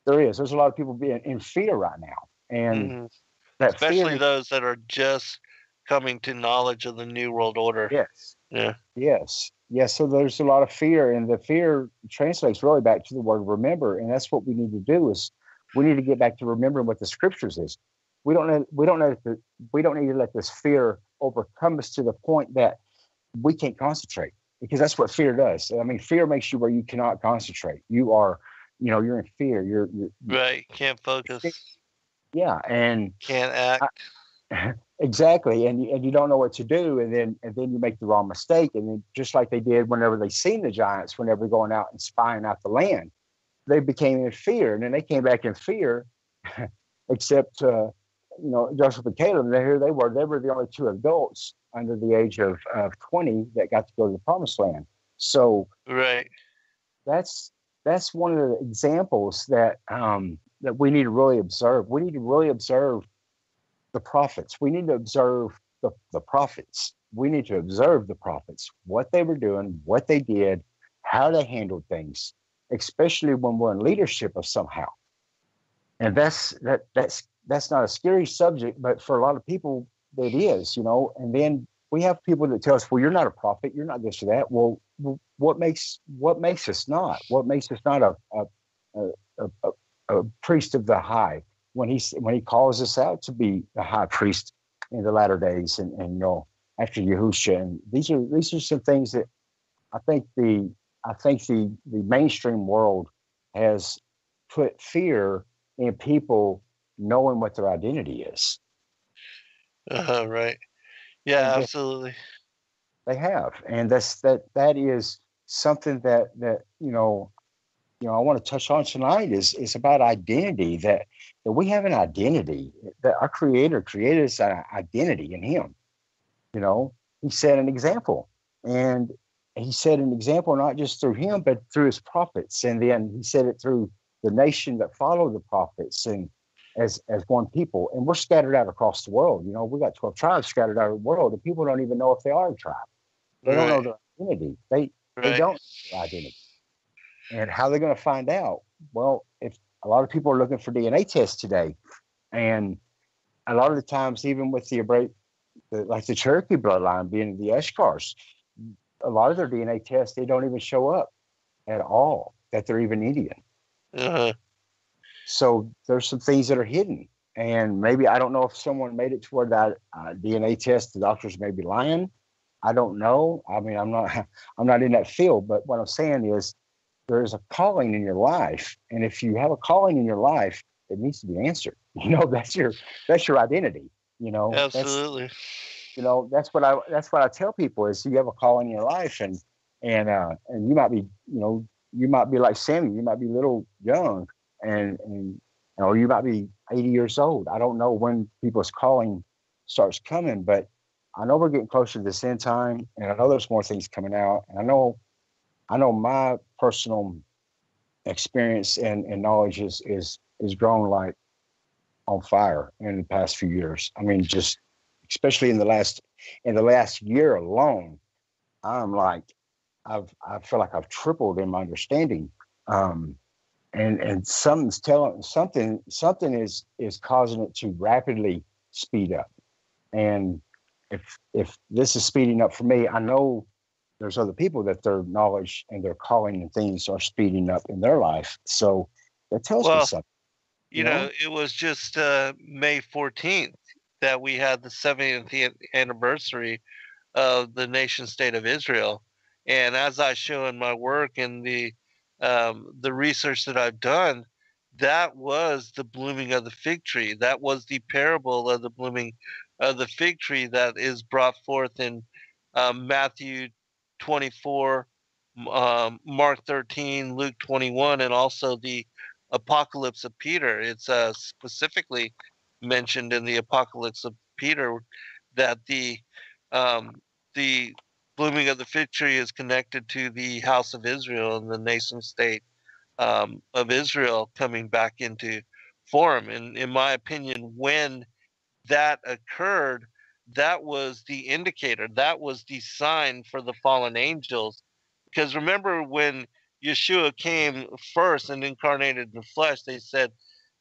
there is. There's a lot of people being in fear right now, and that especially fear, those that are just coming to knowledge of the New World Order. Yes. Yeah. Yes. Yes. So there's a lot of fear, and the fear translates really back to the word remember, and that's what we need to do. Is we need to get back to remembering what the scriptures is. We don't need to let this fear overcome us to the point that we can't concentrate, because that's what fear does. I mean, fear makes you where you cannot concentrate. You are, you're in fear. You're right. Can't focus. Yeah, and can't act. Exactly, and you don't know what to do, and then you make the wrong mistake, and then just like they did whenever they seen the giants, whenever going out and spying out the land, they became in fear, and then they came back in fear, except Joseph and Caleb. And here they were the only two adults under the age of 20 that got to go to the promised land. So right, that's one of the examples that that we need to really observe. We need to really observe the prophets. We need to observe the prophets. We need to observe the prophets, what they were doing, what they did, how they handled things, especially when we're in leadership of somehow. And that's not a scary subject, but for a lot of people, it is, And then we have people that tell us, well, you're not a prophet, you're not this or that. Well, what makes us not? What makes us not a priest of the high? When he calls us out to be the high priest in the latter days, and after Yahushua, and these are some things that I think the mainstream world has put fear in people knowing what their identity is. Right. Yeah, absolutely. They have, and that is something that I want to touch on tonight is about identity, that we have an identity, that our Creator created us an identity in Him. He set an example, and He set an example not just through Him, but through His prophets. And then He set it through the nation that followed the prophets, and as one people. And we're scattered out across the world. We got 12 tribes scattered out of the world, and people don't even know if they are a tribe. They don't know their identity. They don't know their identity. And how they're going to find out? Well, if a lot of people are looking for DNA tests today, and a lot of the times, even with like the Cherokee bloodline being the Eshkars, a lot of their DNA tests, they don't even show up at all that they're even Indian. So there's some things that are hidden, and maybe I don't know if someone made it toward that DNA test. The doctors may be lying. I don't know. I mean, I'm not in that field, but what I'm saying is, there is a calling in your life, and if you have a calling in your life, it needs to be answered. That's your identity. Absolutely. That's what I tell people is, you have a calling in your life, and you might be, you might be like Sammy, you might be little young, and you might be 80 years old. I don't know when people's calling starts coming, but I know we're getting closer to this end time, and I know there's more things coming out. And I know my personal experience and knowledge is grown like on fire in the past few years. I mean, just especially in the last year alone, I'm like, I feel like I've tripled in my understanding. And something's telling something is causing it to rapidly speed up. And if this is speeding up for me, I know there's other people that their knowledge and their calling and things are speeding up in their life. So that tells me something. It was just May 14th that we had the 70th anniversary of the nation state of Israel. And as I show in my work and the research that I've done, that was the blooming of the fig tree. That was the parable of the blooming of the fig tree that is brought forth in Matthew 24, Mark 13, Luke 21, and also the Apocalypse of Peter. It's specifically mentioned in the Apocalypse of Peter that the blooming of the fig tree is connected to the house of Israel and the nation state of Israel coming back into form. And in my opinion, when that occurred, that was the indicator, that was the sign for the fallen angels. Because remember, when Yeshua came first and incarnated in the flesh, they said,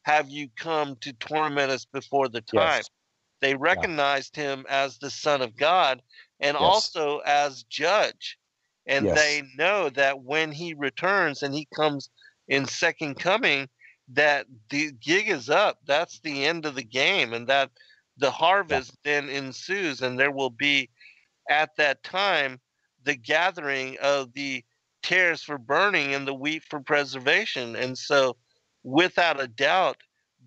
"Have you come to torment us before the time?" Yes. They recognized him as the Son of God and also as judge. And they know that when he returns and he comes in second coming, that the gig is up. That's the end of the game, and that the harvest then ensues, and there will be at that time the gathering of the tares for burning and the wheat for preservation. And so, without a doubt,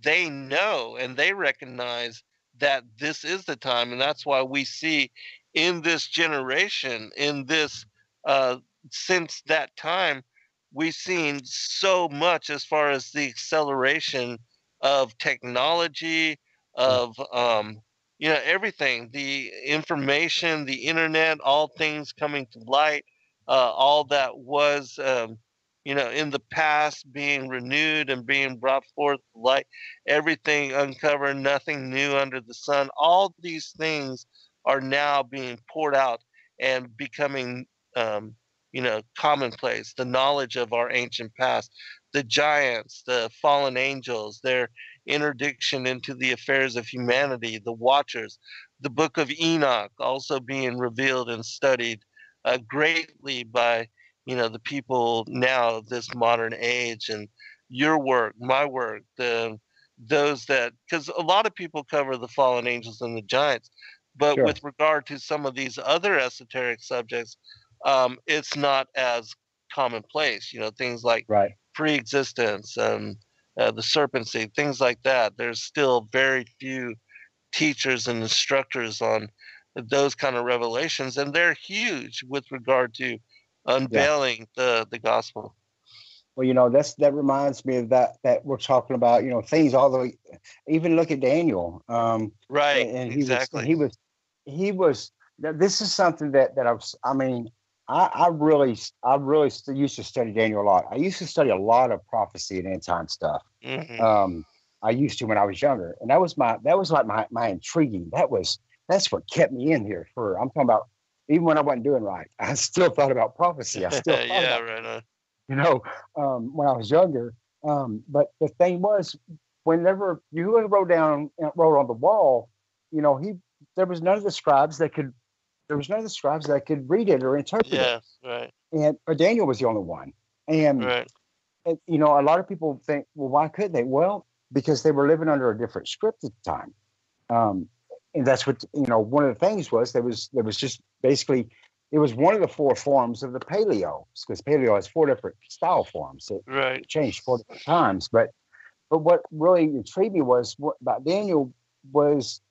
they know and they recognize that this is the time. And that's why we see in this generation, in this, since that time, we've seen so much as far as the acceleration of technology, of, everything, the information, the internet, all things coming to light, all that was, in the past being renewed and being brought forth to light, everything uncovered, nothing new under the sun. All these things are now being poured out and becoming, commonplace. The knowledge of our ancient past, the giants, the fallen angels, their interdiction into the affairs of humanity, the watchers, the book of Enoch also being revealed and studied greatly by the people now of this modern age, and your work, my work, those that, because a lot of people cover the fallen angels and the giants, but with regard to some of these other esoteric subjects, it's not as commonplace. Things like pre-existence and the serpent seed, things like that. There's still very few teachers and instructors on those kind of revelations, and they're huge with regard to unveiling the gospel. Well, that reminds me of that we're talking about, things all the way, even look at Daniel. Right. And exactly. He was, this is something that I really used to study Daniel a lot. I used to study a lot of prophecy and end time stuff. Mm-hmm. I used to when I was younger, and that was like my intriguing. That's what kept me in here I'm talking about, even when I wasn't doing right, I still thought about prophecy. I still thought about right on. When I was younger. But the thing was, whenever you wrote on the wall, there was none of the scribes that could read it or interpret it. Yes, right. And Daniel was the only one. And, right. and a lot of people think, well, why couldn't they? Well, because they were living under a different script at the time. And that's what, one of the things was, there was just basically, it was one of the four forms of the Paleo, because Paleo has four different style forms. It changed four different times. But what really intrigued me was about Daniel was,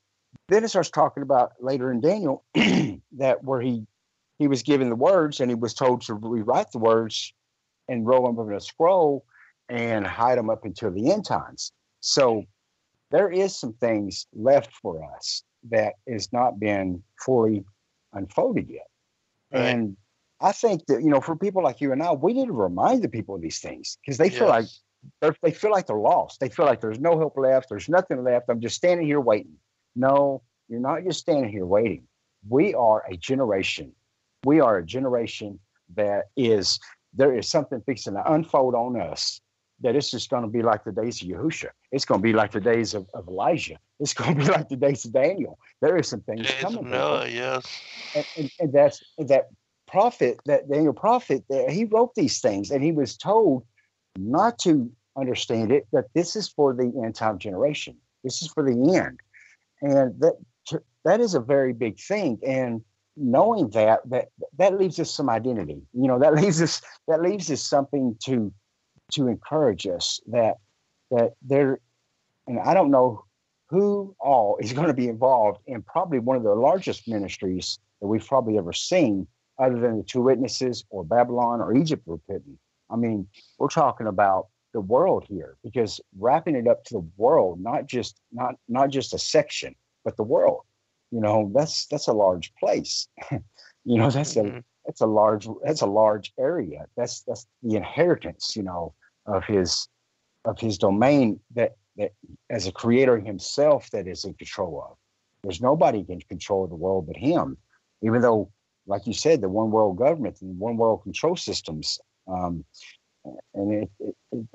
then it starts talking about later in Daniel that where he was given the words and he was told to rewrite the words and roll them up in a scroll and hide them up until the end times. So there is some things left for us that has not been fully unfolded yet. Right. And I think that, for people like you and I, we need to remind the people of these things because they feel like they're lost. They feel like there's no hope left. There's nothing left. I'm just standing here waiting. No, you're not just standing here waiting. We are a generation. We are a generation there is something fixing to unfold on us that it's just going to be like the days of Yahushua. It's going to be like the days of Elijah. It's going to be like the days of Daniel. There is some things coming. Noah, yes. And that's that prophet, that Daniel prophet, he wrote these things and he was told not to understand it, that this is for the end time generation. This is for the end. And that is a very big thing. And knowing that leaves us some identity. That leaves us something to encourage us that there, and I don't know who all is going to be involved in probably one of the largest ministries that we've probably ever seen, other than the two witnesses or Babylon or Egypt were putting. I mean, we're talking about the world here, because wrapping it up to the world, not just a section, but the world. That's a large place. That's a large area. That's the inheritance, of his domain that as a creator himself that is in control of. There's nobody can control the world but him, even though, like you said, the one world government and one world control systems, but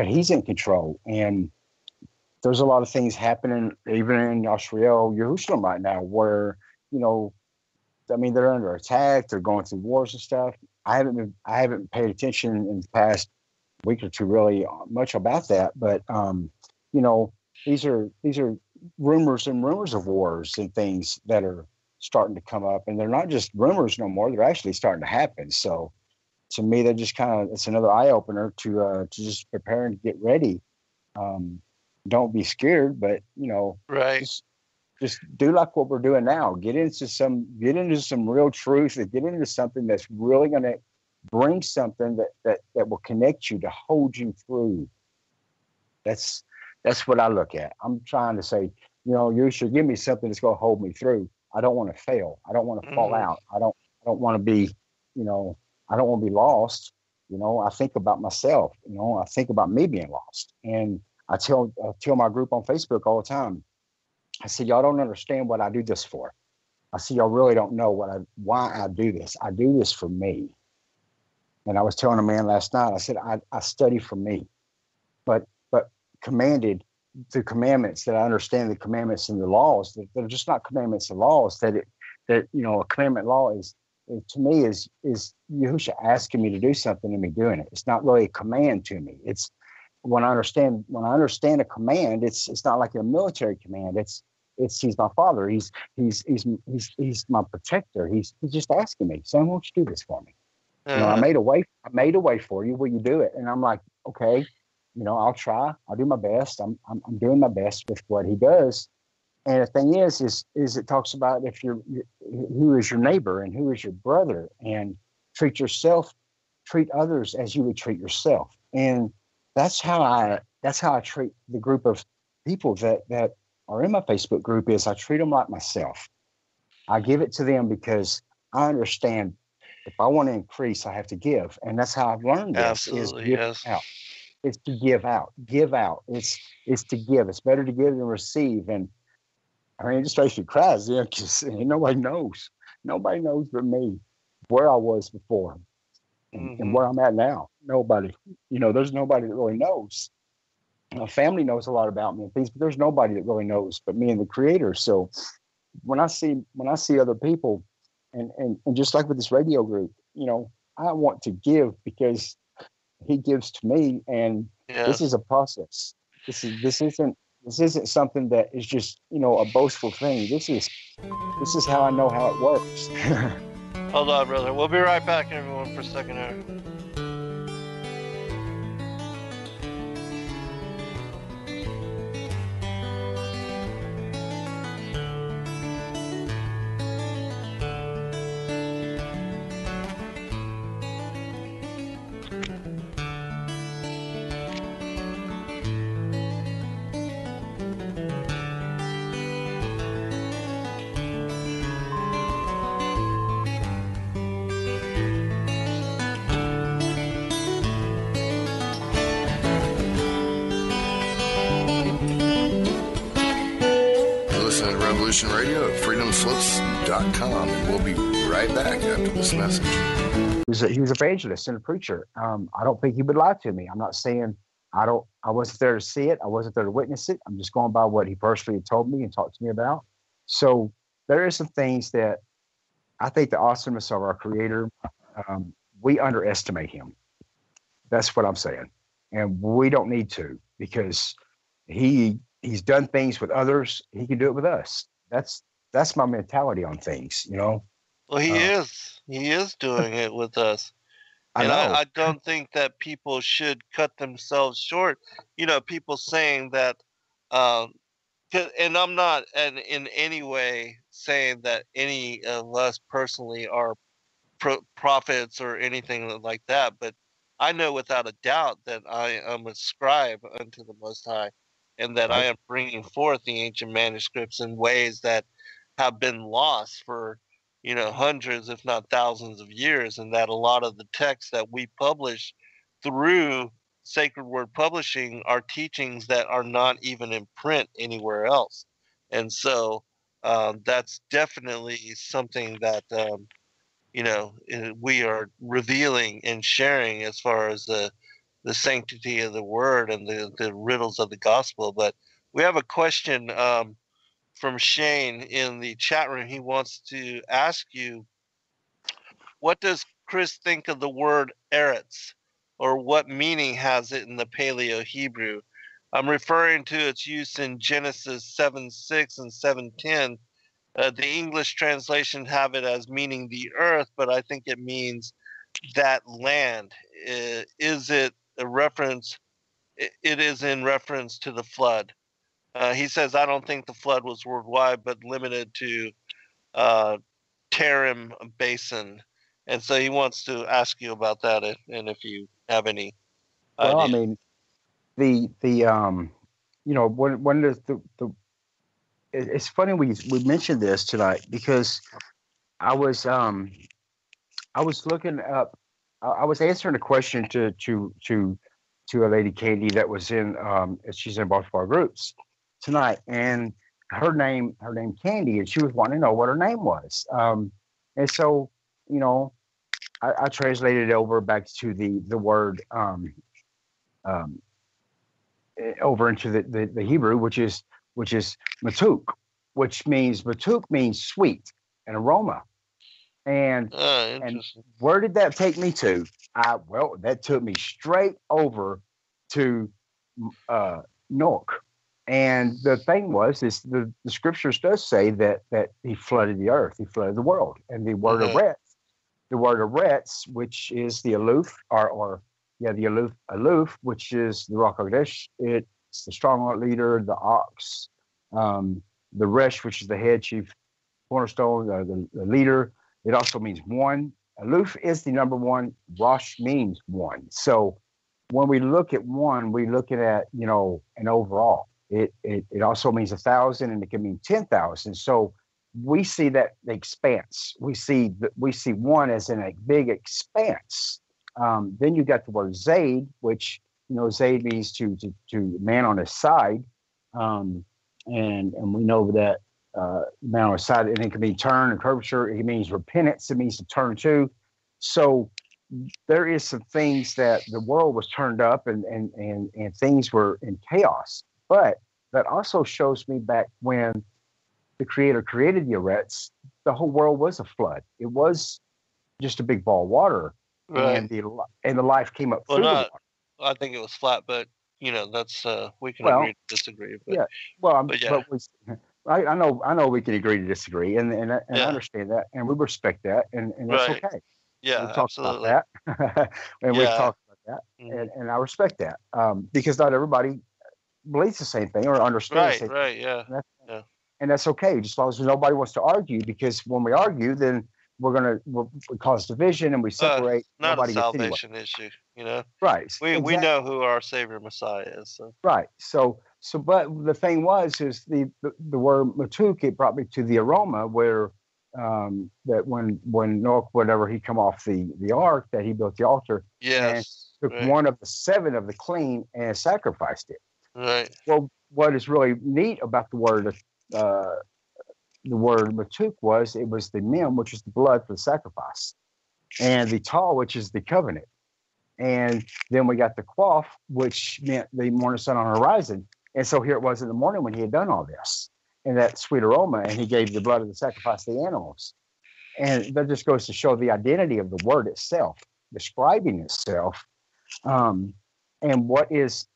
he's in control. And there's a lot of things happening even in Israel, Jerusalem right now, where, they're under attack. They're going through wars and stuff. I haven't paid attention in the past week or two really much about that, but these are rumors of wars and things that are starting to come up, and they're not just rumors no more. They're actually starting to happen. So to me, they're just it's another eye opener to just prepare and get ready. Don't be scared, but right. Just do like what we're doing now. Get into some real truth, and get into something that's really going to bring something that will connect you, to hold you through. That's what I look at. I'm trying to say, you should give me something that's going to hold me through. I don't want to fail. I don't want to fall out. I don't want to be, I don't want to be lost. I think about myself. I think about me being lost. And I tell my group on Facebook all the time. I said, y'all don't understand what I do this for. I said, y'all really don't know why I do this. I do this for me. And I was telling a man last night, I said, I study for me, but commanded through commandments, that I understand the commandments and the laws, that they're just not commandments and laws, that a commandment law is to me is Yahushua asking me to do something and me doing it. It's not really a command to me. It's when I understand a command, it's not like a military command. It's he's my father. He's my protector. He's just asking me, son, won't you do this for me? I made a way for you. Will you do it? And I'm like, okay, I'll try. I'll do my best. I'm doing my best with what he does. And the thing is it talks about who is your neighbor and who is your brother, and treat others as you would treat yourself. And that's how I treat the group of people that are in my Facebook group. Is I treat them like myself. I give it to them because I understand if I want to increase, I have to give. And that's how I've learned this. Absolutely, yes. Out. It's to give out. Give out. It's to give. It's better to give than receive. And it just makes me cry, because nobody knows. Nobody knows but me where I was before and where I'm at now. Nobody. There's nobody that really knows. My family knows a lot about me and things, but there's nobody that really knows but me and the Creator. So when I see other people, and just like with this radio group, I want to give because he gives to me, and This is a process. This isn't something that is just a boastful thing. This is how I know how it works. Hold on, brother. We'll be right back, everyone, for a second here. Evolution Radio at freedomslips.com. And we'll be right back after this message. He was an evangelist and a preacher. I don't think he would lie to me. I'm not saying I wasn't there to see it. I wasn't there to witness it. I'm just going by what he personally told me and talked to me about. So there are some things that I think the awesomeness of our Creator, we underestimate him. That's what I'm saying. And we don't need to, because he's done things with others. He can do it with us. That's my mentality on things, you know. Well, he is doing it with us. And I don't think that people should cut themselves short. You know, people saying that, and I'm not in any way saying that any of us personally are prophets or anything like that, but I know without a doubt that I am a scribe unto the Most High, and that I am bringing forth the ancient manuscripts in ways that have been lost for, you know, hundreds, if not thousands of years, and that a lot of the texts that we publish through Sacred Word Publishing are teachings that are not even in print anywhere else. And so that's definitely something that, you know, we are revealing and sharing as far as the sanctity of the word and the riddles of the gospel. But we have a question from Shane in the chat room. He wants to ask you, what does Chris think of the word eretz, or what meaning has it in the Paleo-Hebrew? I'm referring to its use in Genesis 7:6 and 7:10. The English translation have it as meaning the earth, but I think it means that land. Is it a reference? It is in reference to the flood. He says, I don't think the flood was worldwide, but limited to Tarim Basin. And so he wants to ask you about that, and if you have any idea. Well, I mean, the you know, when the it's funny we mentioned this tonight, because I was looking up, I was answering a question to a lady, Katie, that was in she's in both of our groups tonight, and her name Candy, and she was wanting to know what her name was, and so, you know, I translated it over back to the word over into the Hebrew, which is matuk, which means sweet, an aroma. And where did that take me to? Well, that took me straight over to Noach. And the thing was, is the scriptures does say that he flooded the earth, he flooded the world. And the word eretz, which is the aloof, the aloof, which is the Rock Kodesh. It's the strong leader, the ox, the resh, which is the head, chief, cornerstone, the leader. It also means one. Aloof is the number one. Rosh means one. So when we look at one, we're looking at, you know, an overall. It also means 1,000, and it can mean 10,000. So we see that the expanse. We see one as in a big expanse. Then you got the word Zayd, which, you know, Zayd means to man on his side, and we know that man on his side, and it can mean turn and curvature. It means repentance. It means to turn to. So there is some things that the world was turned up, and things were in chaos. But that also shows me back when the Creator created the eretz, the whole world was a flood. It was just a big ball of water, right. and the life came up through the water. I think it was flat, but, you know, that's we can agree to disagree. But, yeah, well, but yeah. I know we can agree to disagree, and I understand that, and we respect that, and that's right. okay. Yeah, we've talked absolutely. about that, and we've talked about that, and I respect that, because not everybody believes the same thing or understands. Right, yeah. And that's okay, just as long as nobody wants to argue, because when we argue, then we cause division and we separate. Not nobody a salvation issue, you know. Right. We know who our Savior Messiah is. So. Right. So, but the thing is the word matuk, it brought me to the aroma, where that when Noah, whenever he come off the ark, that he built the altar, and took one of the 7 of the clean and sacrificed it. Right. Well, what is really neat about the word the word matuk was, it was the mem, which is the blood for the sacrifice, and the tal, which is the covenant. And then we got the quaff, which meant the morning sun on the horizon. And so here it was in the morning when he had done all this, and that sweet aroma, and he gave the blood of the sacrifice to the animals. And that just goes to show the identity of the word itself, describing itself. And what is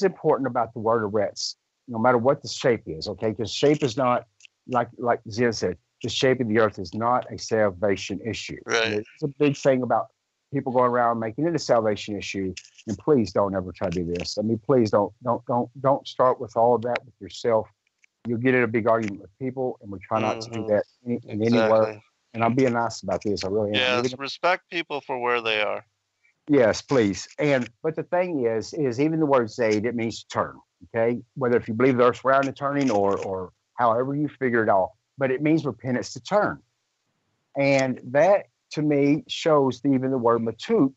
important about the word eretz, no matter what the shape is, okay? Because shape is not, like Zen said, the shape of the earth is not a salvation issue. Right. It's a big thing about people going around making it a salvation issue. And please don't ever try to do this. I mean, please don't start with all of that with yourself. You'll get in a big argument with people, and we try not to do that in anywhere. And I'm being nice about this. I really am. Yes, respect people for where they are. Yes, please. But the thing is even the word zayd, it means to turn. Okay, whether if you believe the earth's round and turning, or however you figure it out, but it means repentance to turn. And that to me shows that even the word matuk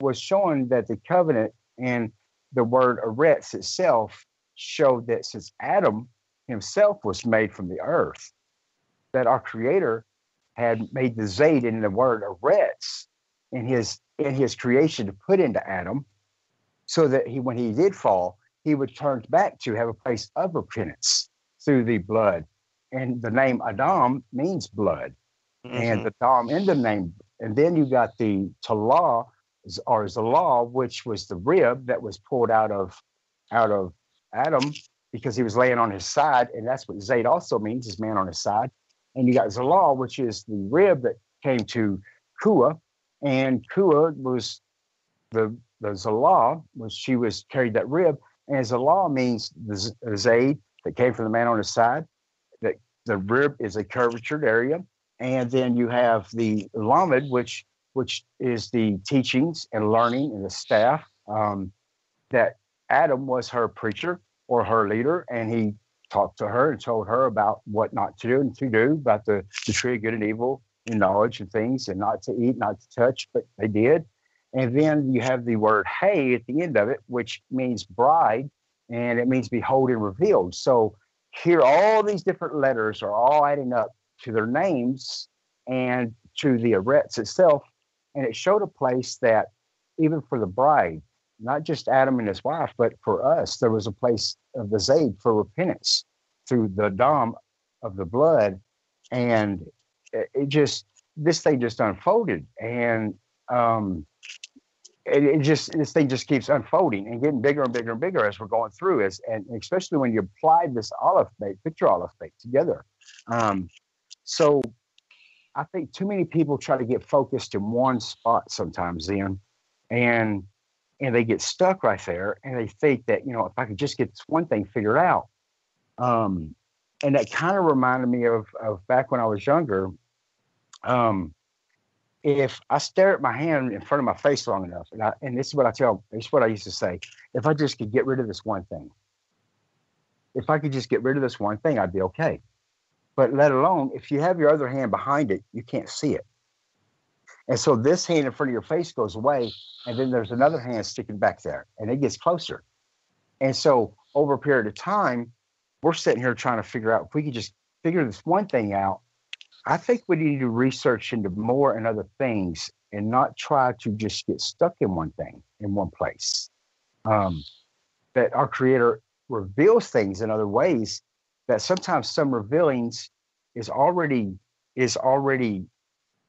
was showing that the covenant and the word eretz itself showed that since Adam himself was made from the earth, that our Creator had made the zayd in the word eretz in his creation to put into Adam, so that when he did fall, he would turn back to have a place of repentance through the blood. And the name Adam means blood, and the dam in the name. And then you got the talah, or zalah, which was the rib that was pulled out of Adam because he was laying on his side, and that's what zayd also means, is man on his side. And you got zalah, which is the rib that came to Kua, and Kua was the zalah, when she was carried that rib, and zalah means the zayd that came from the man on his side. That the rib is a curvatured area, and then you have the lamed, which is the teachings and learning and the staff. That Adam was her preacher or her leader, and he talked to her and told her about what not to do and to do, about the tree of good and evil and knowledge and things, and not to eat, not to touch, but they did. And then you have the word hey at the end of it, which means bride, and it means behold and revealed. So here, all these different letters are all adding up to their names and to the eretz itself. And it showed a place that even for the bride, not just Adam and his wife, but for us, there was a place of the zayd for repentance through the dam of the blood. And this thing just unfolded. And this thing just keeps unfolding and getting bigger and bigger and bigger as we're going through, and especially when you apply this picture olive bait together. So I think too many people try to get focused in one spot sometimes, then, and they get stuck right there, and they think that, if I could just get this one thing figured out. And that kind of reminded me of back when I was younger. If I stare at my hand in front of my face long enough, and this is what I used to say, if I just could get rid of this one thing, if I could just get rid of this one thing, I'd be okay. But let alone, if you have your other hand behind it, you can't see it. And so this hand in front of your face goes away, and then there's another hand sticking back there, and it gets closer. And so over a period of time, we're sitting here trying to figure out if we could just figure this one thing out. I think we need to research into more and other things, and not try to just get stuck in one thing, in one place. That our Creator reveals things in other ways, that sometimes some revealings is already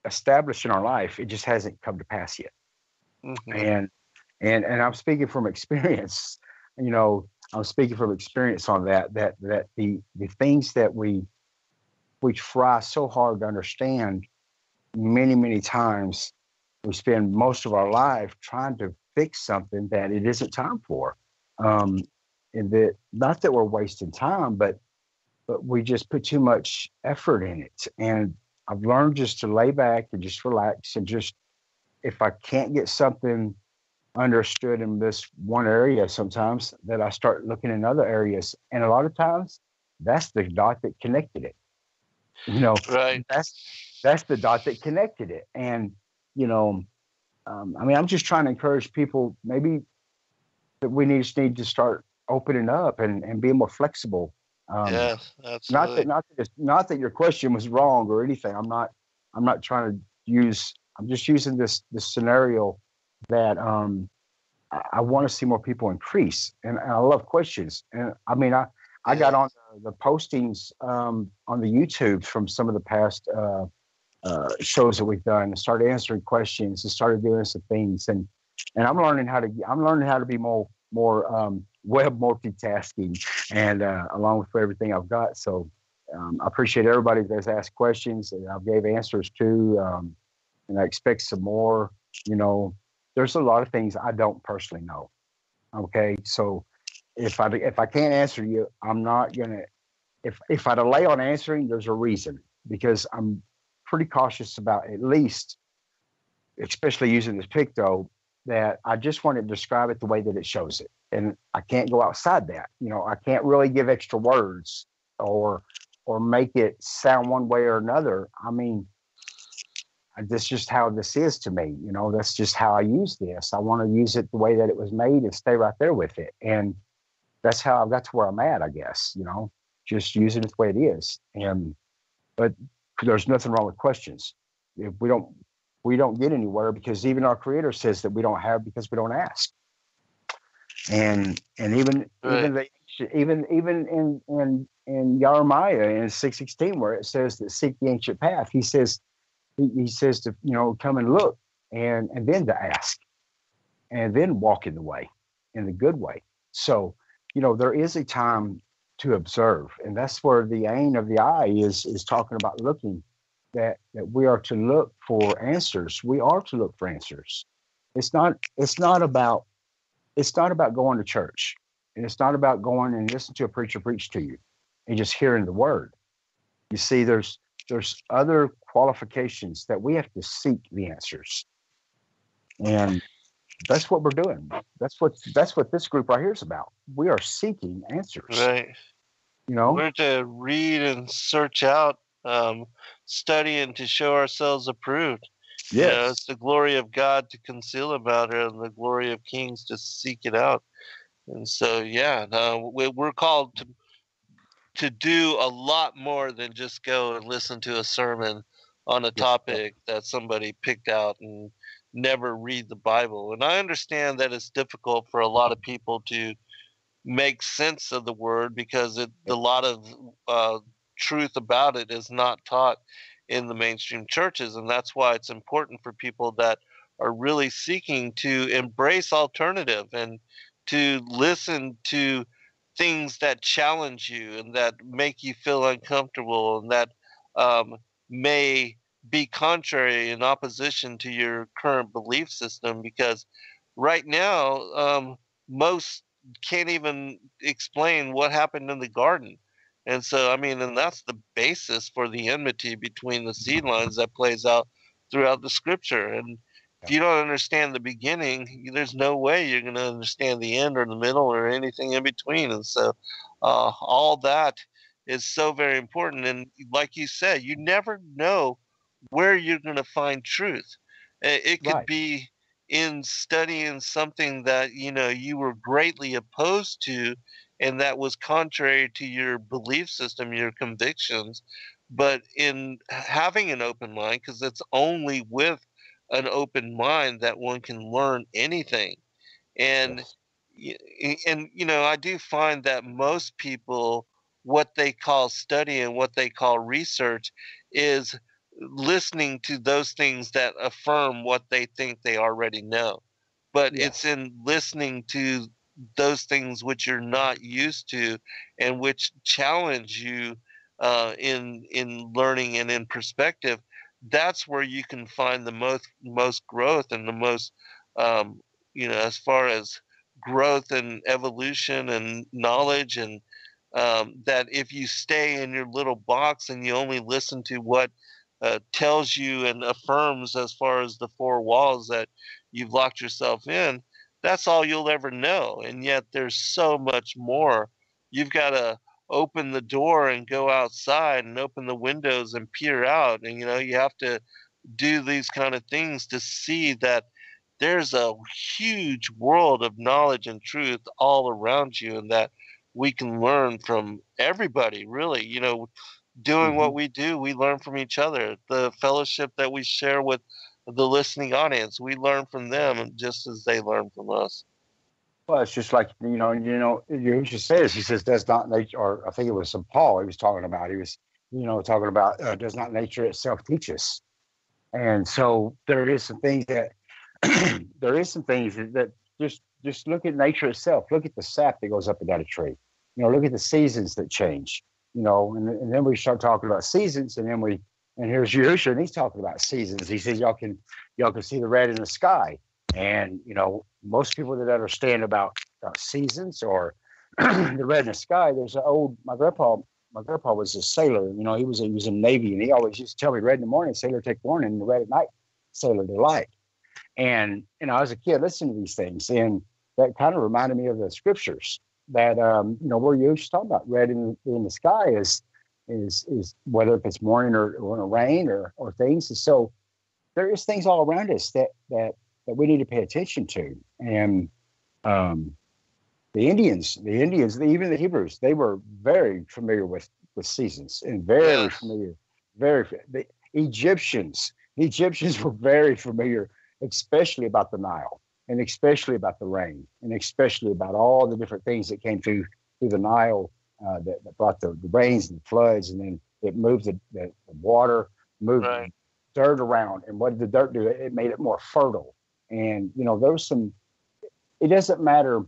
established in our life. It just hasn't come to pass yet. And I'm speaking from experience. I'm speaking from experience on that the things that we try so hard to understand, many times we spend most of our life trying to fix something that it isn't time for. And that, not that we're wasting time, but we just put too much effort in it. And I've learned just to lay back and just relax, and just, if I can't get something understood in this one area, sometimes that I start looking in other areas. And a lot of times that's the dot that connected it. Right. That's the dot that connected it. And, I'm just trying to encourage people, maybe that we just need to start opening up and being more flexible. Yeah, Not absolutely. not that your question was wrong or anything. I'm not trying to use. I'm just using this scenario that I want to see more people increase, and I love questions. And I mean, I got Yeah. on the postings on the YouTube from some of the past shows that we've done, and started answering questions and started doing some things, and I'm learning how to be more web multitasking, and along with everything I've got. So I appreciate everybody that's asked questions, and I gave answers to, and I expect some more. You know, there's a lot of things I don't personally know. Okay, so if I can't answer you, I'm not gonna. If I delay on answering, there's a reason, because I'm pretty cautious about, at least, especially using this picto, that I just want to describe it the way that it shows it, and I can't go outside that. You know, I can't really give extra words or make it sound one way or another. I mean, that's just how this is to me. You know, that's just how I use this. I want to use it the way that it was made and stay right there with it. And that's how I got to where I'm at, I guess, you know, just using it the way it is. And, but there's nothing wrong with questions. If we don't get anywhere, because even our creator says that we don't have because we don't ask. And even, Right. in Jeremiah in 6:16, where it says that seek the ancient path, he says to, you know, come and look, and then to ask, and then walk in the way, in the good way. So, you know, there is a time to observe, and that's where the aim of the eye is talking about looking, that we are to look for answers. We are to look for answers. It's not about going to church, and it's not about going and listening to a preacher preach to you and just hearing the word. You see, there's other qualifications that we have to seek the answers, and that's what we're doing. That's what this group right here is about. We are seeking answers. Right. You know, We're to read and search out, study, and to show ourselves approved. You know, it's yes, the glory of God to conceal a matter, and the glory of kings to seek it out. And so, yeah, we're called to do a lot more than just go and listen to a sermon on a yes, topic that somebody picked out and never read the Bible. And I understand that it's difficult for a lot of people to make sense of the word, because a lot of truth about it is not taught in the mainstream churches, and that's why it's important for people that are really seeking to embrace alternative and to listen to things that challenge you and that make you feel uncomfortable and that um, may be contrary in opposition to your current belief system, because right now most can't even explain what happened in the garden. And so, I mean, and that's the basis for the enmity between the seed lines that plays out throughout the scripture. And if yeah, you don't understand the beginning, there's no way you're going to understand the end or the middle or anything in between. And so, all that is so very important. And like you said, you never know where you're going to find truth. It could right, be in studying something that you were greatly opposed to, and that was contrary to your belief system, your convictions. But in having an open mind, because it's only with an open mind that one can learn anything. And yes, I do find that most people, what they call study and what they call research, is listening to those things that affirm what they think they already know. But it's yes, in listening to those things which you're not used to and which challenge you in learning and in perspective. That's where you can find the most growth and the most um, as far as growth and evolution and knowledge. And that if you stay in your little box and you only listen to what tells you and affirms as far as the four walls that you've locked yourself in, that's all you'll ever know. And yet there's so much more. You've got to open the door and go outside and open the windows and peer out. And you have to do these kind of things to see that there's a huge world of knowledge and truth all around you, and that we can learn from everybody, really. Doing what we do, we learn from each other. The fellowship that we share with the listening audience, we learn from them just as they learn from us. Well, it's just like, Yahushua says, he says, does not nature, or I think it was Paul he was talking about. He was, talking about, does not nature itself teach us? And so there is some things that, that just look at nature itself. Look at the sap that goes up and down a tree. Look at the seasons that change, and then we start talking about seasons, and here's Yahushua, and he's talking about seasons. He says, y'all can see the red in the sky. And, most people that understand about seasons or the red in the sky, there's my grandpa was a sailor. He was in the Navy, and he always used to tell me, red in the morning, sailor take warning, and the red at night, sailor delight. And, as a kid, listening to these things, and that kind of reminded me of the scriptures that, where you used to talk about red in the sky is whether if it's morning or rain or things. And so there is things all around us that we need to pay attention to. And the Indians, even the Hebrews, they were very familiar with seasons and very familiar. The Egyptians were very familiar, especially about the Nile, and especially about the rain, and especially about all the different things that came through the Nile that brought the rains and the floods, and then it moved the water, moved dirt around. And what did the dirt do? It made it more fertile. And, there was some, it doesn't matter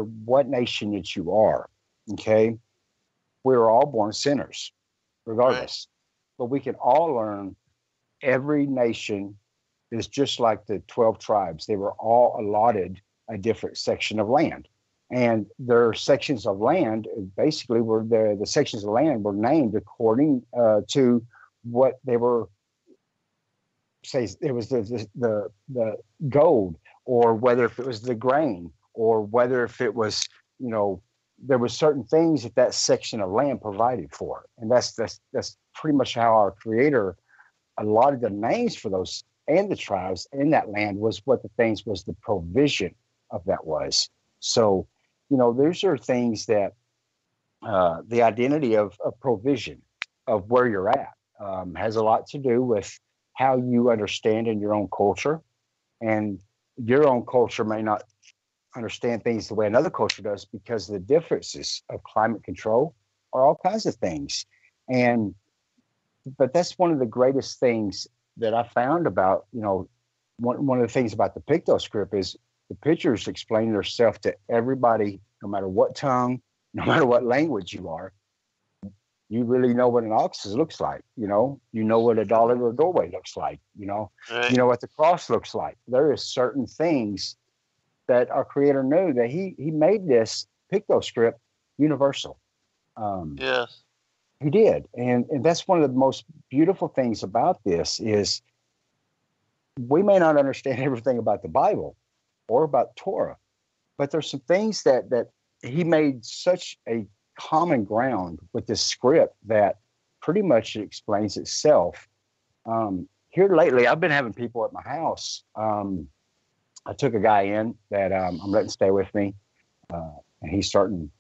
what nation that you are, okay? We were all born sinners, regardless. But we can all learn. Every nation is just like the 12 tribes. They were all allotted a different section of land. And their sections of land basically were the sections of land were named according to what they were. Say it was the gold, or whether if it was the grain, or whether if it was, there was certain things that section of land provided for. And that's pretty much how our Creator allotted the names for those and the tribes in that land, was what the things was the provision of that was. So, those are things that the identity of provision of where you're at has a lot to do with how you understand in your own culture. And your own culture may not understand things the way another culture does, because the differences of climate control are all kinds of things. But that's one of the greatest things that I found about, one of the things about the Pictoscript is the pictures explain themselves to everybody, no matter what tongue, no matter what language you are. You really know what an ox looks like, you know what a dollar or a doorway looks like, you know what the cross looks like. There is certain things that our Creator knew, that he made this Pictoscript universal. Yes. He did. And that's one of the most beautiful things about this is we may not understand everything about the Bible or about Torah, but there's some things that he made such a common ground with this script that pretty much explains itself. Here lately, I've been having people at my house. I took a guy in that I'm letting stay with me, and he's starting.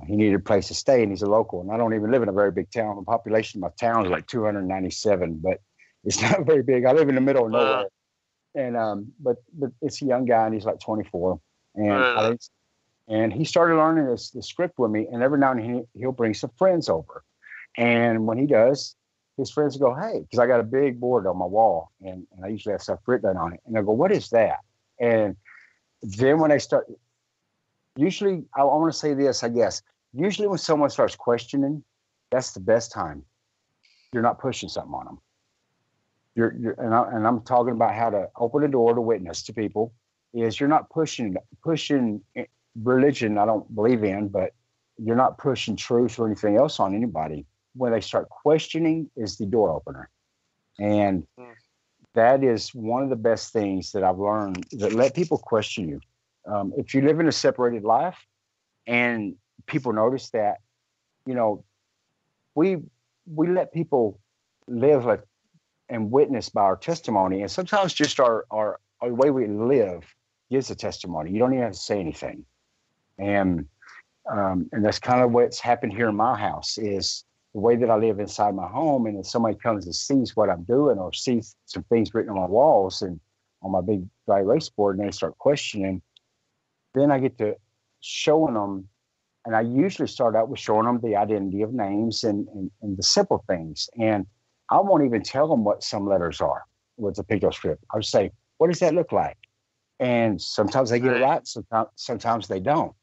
He needed a place to stay, and he's a local. And I don't even live in a very big town. The population of my town is like 297, but it's not very big. I live in the middle of nowhere, and but it's a young guy, and he's like 24, and and he started learning the script with me. And every now and then he'll bring some friends over, and when he does, his friends will go, "Hey," because I got a big board on my wall, and I usually have stuff written on it, and they'll go, "What is that?" And then when they start. Usually, I want to say this, I guess. Usually when someone starts questioning, that's the best time. You're not pushing something on them. And I'm talking about how to open a door to witness to people, is you're not pushing religion, I don't believe in, but you're not pushing truth or anything else on anybody. When they start questioning is the door opener. And that is one of the best things that I've learned, that let people question you. If you live in a separated life and people notice that, we let people live and witness by our testimony. And sometimes just our way we live gives a testimony. You don't even have to say anything. And, And that's kind of what's happened here in my house is the way that I live inside my home. And if somebody comes and sees what I'm doing or sees some things written on my walls and on my big dry erase board, and they start questioning, then I get to showing them. And I usually start out with showing them the identity of names and the simple things. And I won't even tell them what some letters are with the pictorial script. I'll say, what does that look like? And sometimes they get it right. Sometimes they don't.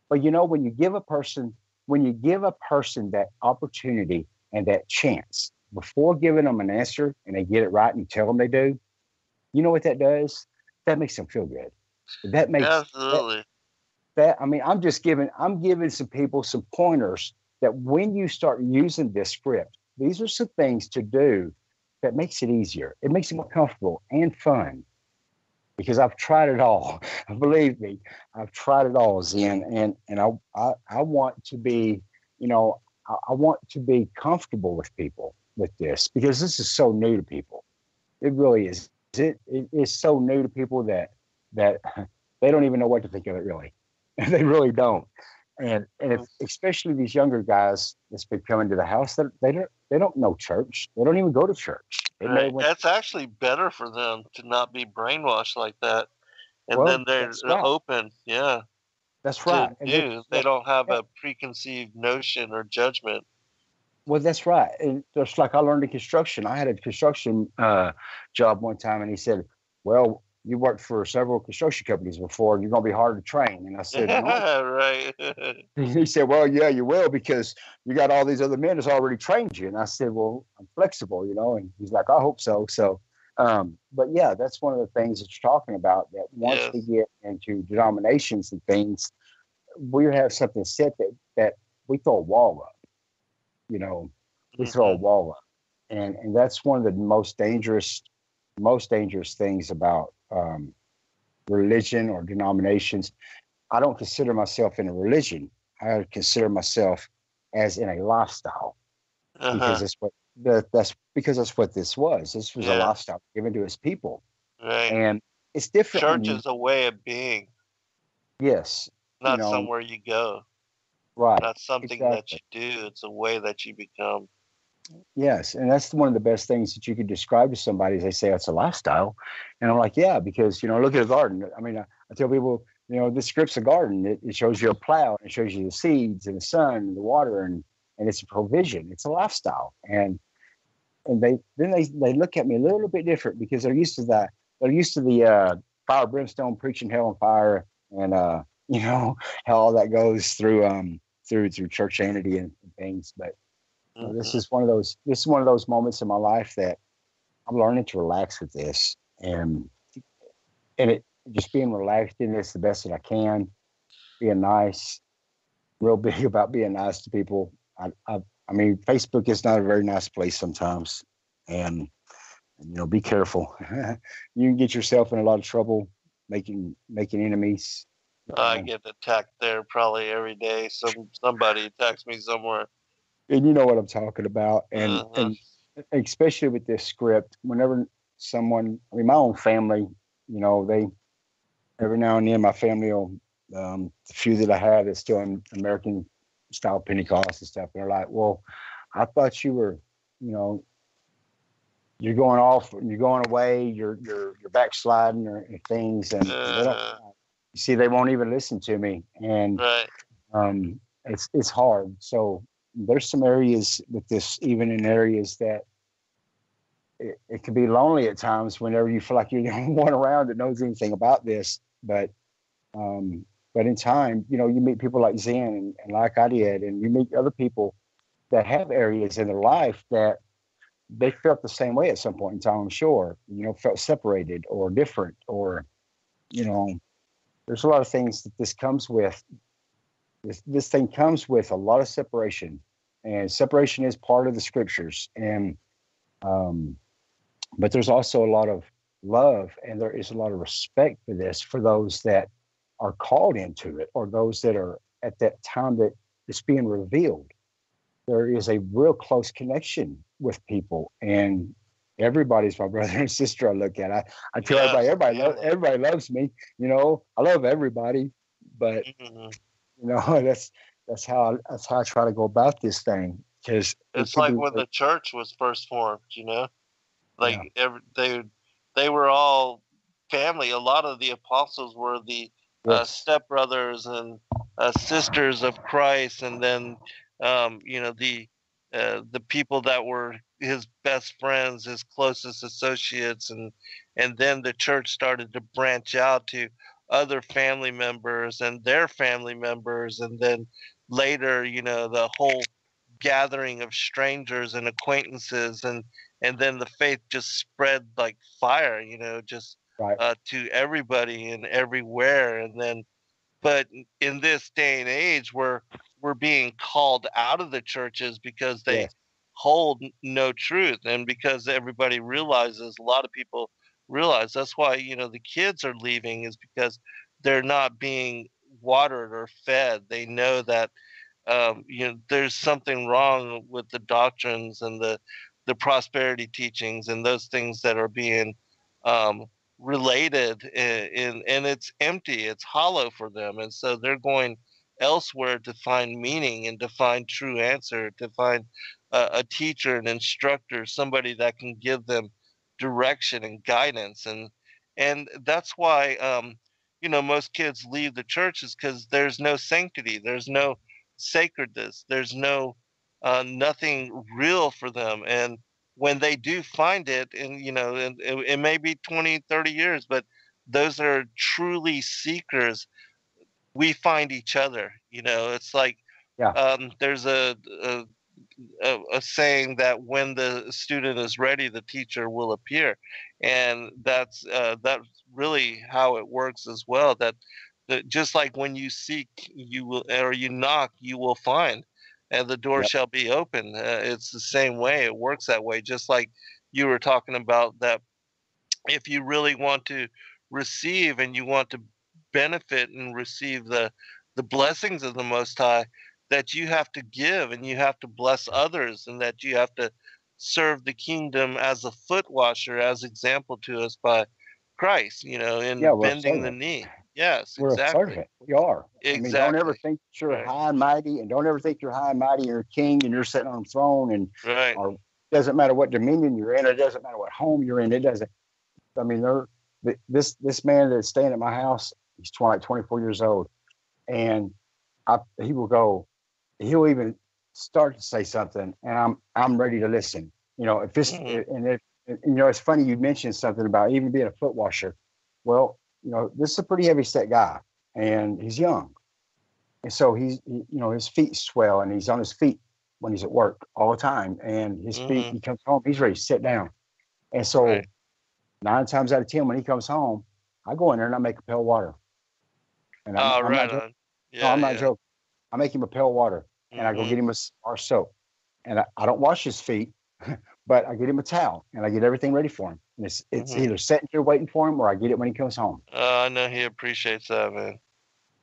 But when you give a person that opportunity and that chance before giving them an answer and they get it right and you tell them they do, you know what that does? That makes them feel good. That makes absolutely. I'm giving some people some pointers that when you start using this script, these are some things to do that makes it easier. It makes it more comfortable and fun. Because I've tried it all. Believe me, I've tried it all, Zen. And I want to be, I want to be comfortable with people with this because this is so new to people. It really is. It is so new to people that they don't even know what to think of it, really. They really don't. And especially these younger guys that's been coming to the house, they don't know church. They don't even go to church. Right. That's actually better for them to not be brainwashed like that. And then they're open. Yeah. That's right. They don't have a preconceived notion or judgment. Well, that's right. And just like I learned in construction, I had a construction job one time, and he said, well, you worked for several construction companies before, you're going to be hard to train. And I said, no. Right. He said, well, yeah, you will, because you got all these other men that's already trained you. And I said, well, I'm flexible, and he's like, I hope so. So, but yeah, that's one of the things that you're talking about, that once we get into denominations and things, we have something set that we throw a wall up, we throw a wall up. And that's one of the most dangerous things about religion or denominations. I don't consider myself in a religion. I consider myself as in a lifestyle, because that's what this was. This was a lifestyle given to his people, right? And it's different. Church is a way of being. Yes, not somewhere you go. Right. Not something that you do. It's a way that you become. Yes, and that's one of the best things that you could describe to somebody. Is they say it's a lifestyle, and I'm like, yeah, because look at a garden. I mean, I tell people, this script's a garden. It shows you a plow, and it shows you the seeds and the sun and the water, and it's a provision. It's a lifestyle, and they look at me a little bit different because they're used to that. They're used to the fire, brimstone, preaching hell and fire, and how all that goes through churchianity and things, but. This is one of those moments in my life that I'm learning to relax with this, and it just being relaxed in this the best that I can, being nice, real big about being nice to people. I mean, Facebook is not a very nice place sometimes, and be careful. You can get yourself in a lot of trouble making enemies. I get attacked there probably every day. Somebody attacks me somewhere. And you know what I'm talking about. And especially with this script, whenever someone, my own family, they, every now and then my family will, the few that I have is still in American style Pentecost and stuff. And they're like, well, I thought you were, you're going off, you're going away, you're backsliding or things. And they don't, you see, they won't even listen to me. And it's hard. So, there's some areas with this, even in areas that it can be lonely at times whenever you feel like you're the only one around that knows anything about this. But in time, you meet people like Zen and like I did, and you meet other people that have areas in their life that they felt the same way at some point in time, I'm sure, felt separated or different, or, there's a lot of things that this comes with. This thing comes with a lot of separation, and separation is part of the scriptures. And, but there's also a lot of love, and there is a lot of respect for this, for those that are called into it, or those that are at that time that it's being revealed. There is a real close connection with people, and everybody's my brother and sister. I look at, I tell everybody loves me. I love everybody, but That's how I try to go about this thing, because It's like when the church was first formed, like they were all family. A lot of the apostles were the stepbrothers and sisters of Christ, and then the people that were his best friends, his closest associates, and then the church started to branch out to other family members and their family members, and then later, the whole gathering of strangers and acquaintances, and then the faith just spread like fire, just to everybody and everywhere. And then, but in this day and age, we're being called out of the churches because they hold no truth, and because everybody realizes, a lot of people realize, that's why the kids are leaving, is because they're not being watered or fed. They know that there's something wrong with the doctrines and the prosperity teachings and those things that are being related and it's empty, it's hollow for them, and so they're going elsewhere to find meaning and to find true answer, to find a teacher, an instructor, somebody that can give them direction and guidance. And that's why most kids leave the churches, because there's no sanctity, there's no sacredness, there's no nothing real for them. And when they do find it, and it may be 20-30 years, but those are truly seekers, we find each other. It's like there's a saying that when the student is ready, the teacher will appear, and that's really how it works as well. That just like when you seek, you will, or you knock, you will find, and the door shall be open. It's the same way. It works that way. Just like you were talking about, that if you really want to receive and you want to benefit and receive the blessings of the Most High, that you have to give and you have to bless others, and that you have to serve the kingdom as a foot washer, as example to us by Christ, in bending the knee. Yes, we're exactly. a servant. We are. Exactly. I mean, don't ever think you're high and mighty, and don't ever think you're high and mighty, you're a king and you're sitting on a throne, and or it doesn't matter what dominion you're in, it doesn't matter what home you're in, it doesn't. I mean, this man that's staying at my house, he's 24 years old, and he'll even start to say something, and I'm ready to listen. If this and it's funny you mentioned something about even being a foot washer. Well, this is a pretty heavy set guy, and he's young, and so his feet swell, and he's on his feet when he's at work all the time, and his feet. He comes home, he's ready to sit down, and so 9 times out of 10, when he comes home, I go in there and I make a pail of water. And I'm not joking. I make him a pail of water, and I go get him a bar soap, and I don't wash his feet, but I get him a towel, and I get everything ready for him. And it's either sitting here waiting for him, or I get it when he comes home. I know he appreciates that, man.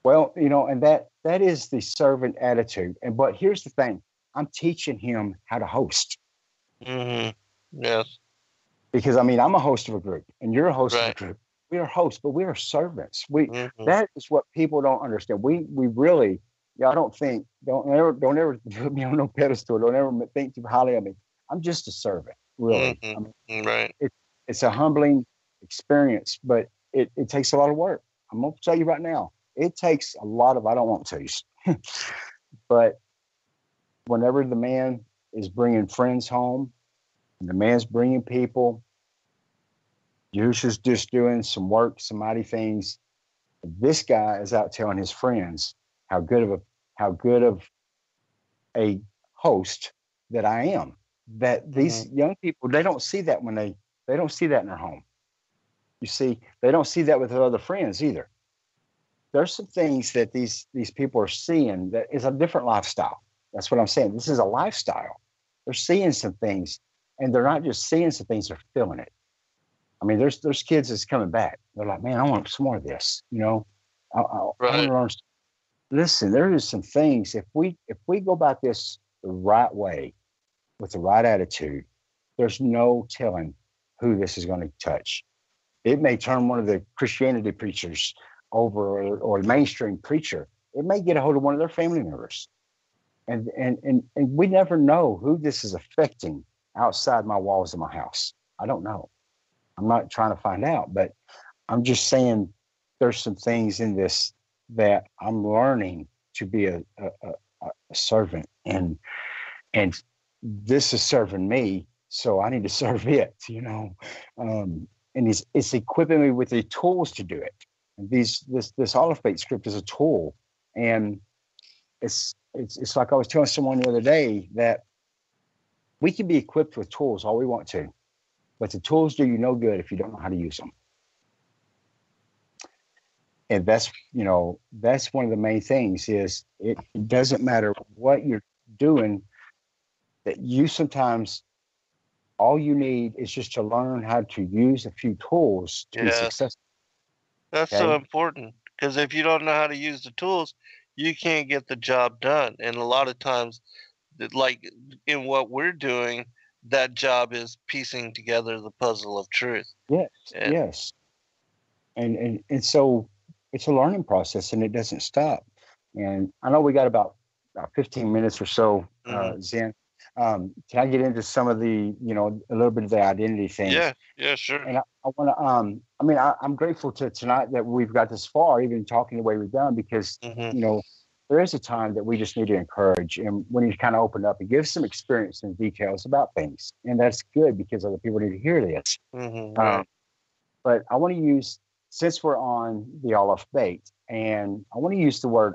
Well, and that is the servant attitude. But here's the thing: I'm teaching him how to host. Yes. Because I'm a host of a group, and you're a host of a group. We are hosts, but we are servants. That is what people don't understand. We really, don't ever put me on no pedestal. Don't ever think too highly of me. I'm just a servant, really. It's a humbling experience, but it takes a lot of work. I'm gonna tell you right now, it takes a lot of, I don't want to, but whenever the man is bringing friends home, and the man's bringing people, Yahshua's just doing some work, some mighty things. This guy is out telling his friends how good of a host that I am. That these young people, they don't see that when they don't see that in their home. You see, they don't see that with their other friends either. There's some things that these people are seeing that is a different lifestyle. That's what I'm saying. This is a lifestyle. They're seeing some things, and they're not just seeing some things, they're feeling it. I mean, there's kids that's coming back. They're like, man, I want some more of this. I want to learn. Listen, there is some things. If we go about this the right way, with the right attitude, there's no telling who this is going to touch. It may turn one of the Christianity preachers over, or a mainstream preacher, it may get a hold of one of their family members. And we never know who this is affecting outside my walls of my house. I don't know. I'm not trying to find out, but I'm just saying there's some things in this that I'm learning to be a servant, and this is serving me, so I need to serve it, and it's equipping me with the tools to do it. And this olive faith script is a tool, and it's like I was telling someone the other day that we can be equipped with tools all we want to, but the tools do you no good if you don't know how to use them. And that's one of the main things is it doesn't matter what you're doing, that you sometimes all you need is just to learn how to use a few tools to be successful. That's so important, because if you don't know how to use the tools, you can't get the job done. And a lot of times, like in what we're doing, that job is piecing together the puzzle of truth. Yes. And so it's a learning process, and it doesn't stop. And I know we got about 15 minutes or so, Zen. Can I get into some of the, a little bit of the identity things? Yeah, sure. And I want to, I'm grateful to tonight that we've got this far, even talking the way we've done, because, there is a time that we just need to encourage, and we need to kind of open up and give some experience and details about things. And that's good because other people need to hear this. Right. But I want to use, since we're on the olive bait, and I want to use the word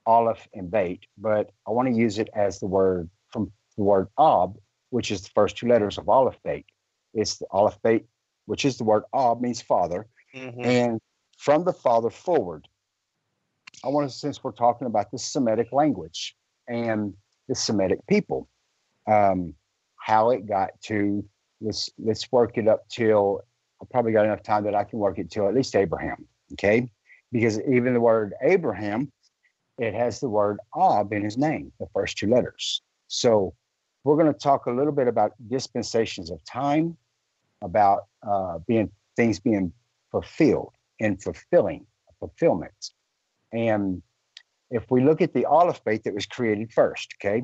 olive and bait, but I want to use it as the word from the word ob, which is the first two letters of olive bait. It's the olive bait, which is the word ob, means father. And from the father forward, I want to, since we're talking about the Semitic language and the Semitic people, how it got to, let's work it up till, I probably got enough time that I can work it till at least Abraham, okay? Because even the word Abraham, it has the word Ob in his name, the first two letters. So we're going to talk a little bit about dispensations of time, about things being fulfilled and fulfillment. And if we look at the olive bait that was created first, okay?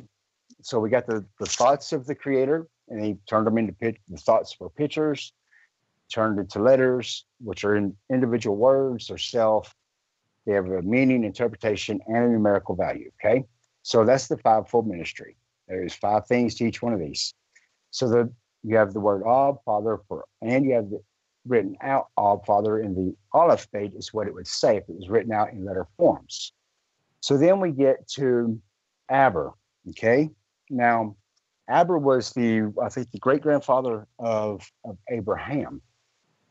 So we got the thoughts of the creator, and he turned them into the thoughts for pictures, turned into letters, which are in individual words or self. They have a meaning, interpretation, and a numerical value, okay? So that's the fivefold ministry. There's 5 things to each one of these. So you have the word Ob, Father, and you have the written out Ob, Father, in the olive bait is what it would say if it was written out in letter forms. So then we get to Aber, okay? Now, Aber was the great-grandfather of Abraham.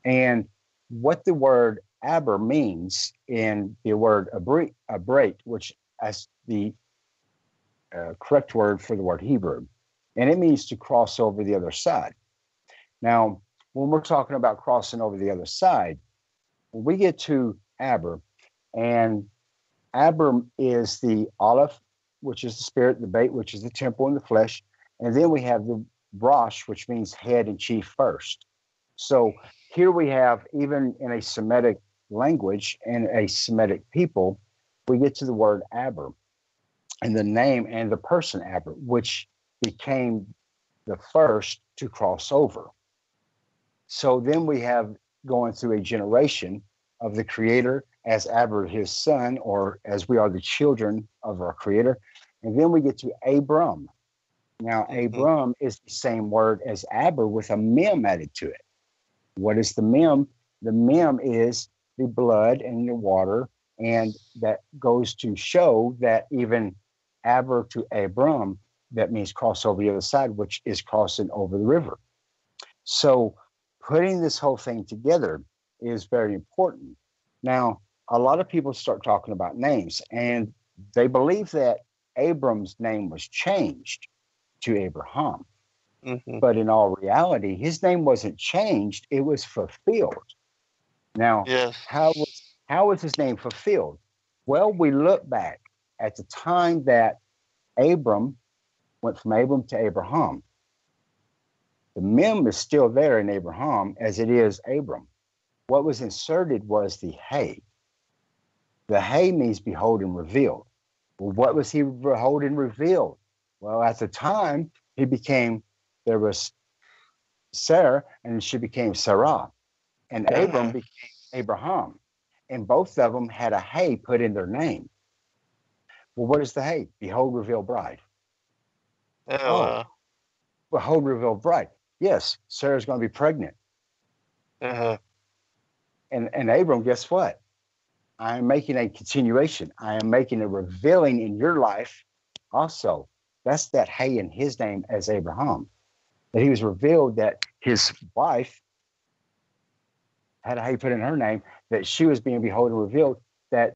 And what the word Aber means in the word abrate, which as the correct word for the word Hebrew, and it means to cross over the other side. Now, when we're talking about crossing over the other side, we get to Aber, and Aber is the olive, which is the spirit, the bait, which is the temple and the flesh, and then we have the Rosh, which means head and chief first. So here we have, even in a Semitic language and a Semitic people, we get to the word Aber and the name and the person Aber, which became the first to cross over. So then we have going through a generation of the creator as Aber, his son, or as we are the children of our creator. And then we get to Abram. Now, Abram is the same word as Aber with a mem added to it. What is the mem? The mem is the blood and the water, and that goes to show that even Aber to Abram, that means cross over the other side, which is crossing over the river. So putting this whole thing together is very important. Now, a lot of people start talking about names, and they believe that Abram's name was changed to Abraham. But in all reality, his name wasn't changed, it was fulfilled. Now, how was his name fulfilled? Well, we look back at the time that Abram went from Abram to Abraham. The mem is still there in Abraham as it is Abram. What was inserted was the hey. The hay means behold and revealed. Well, what was he behold and revealed? Well, at the time, there was Sarah, and she became Sarah. And Abram became Abraham. And both of them had a hay put in their name. Well, what is the hay? Behold, revealed bride. Behold, revealed bride. Yes, Sarah's going to be pregnant. And Abram, guess what? I am making a continuation. I am making a revealing in your life also. That's that hay in his name as Abraham. That he was revealed that his wife had a hay put in her name, that she was being behold and revealed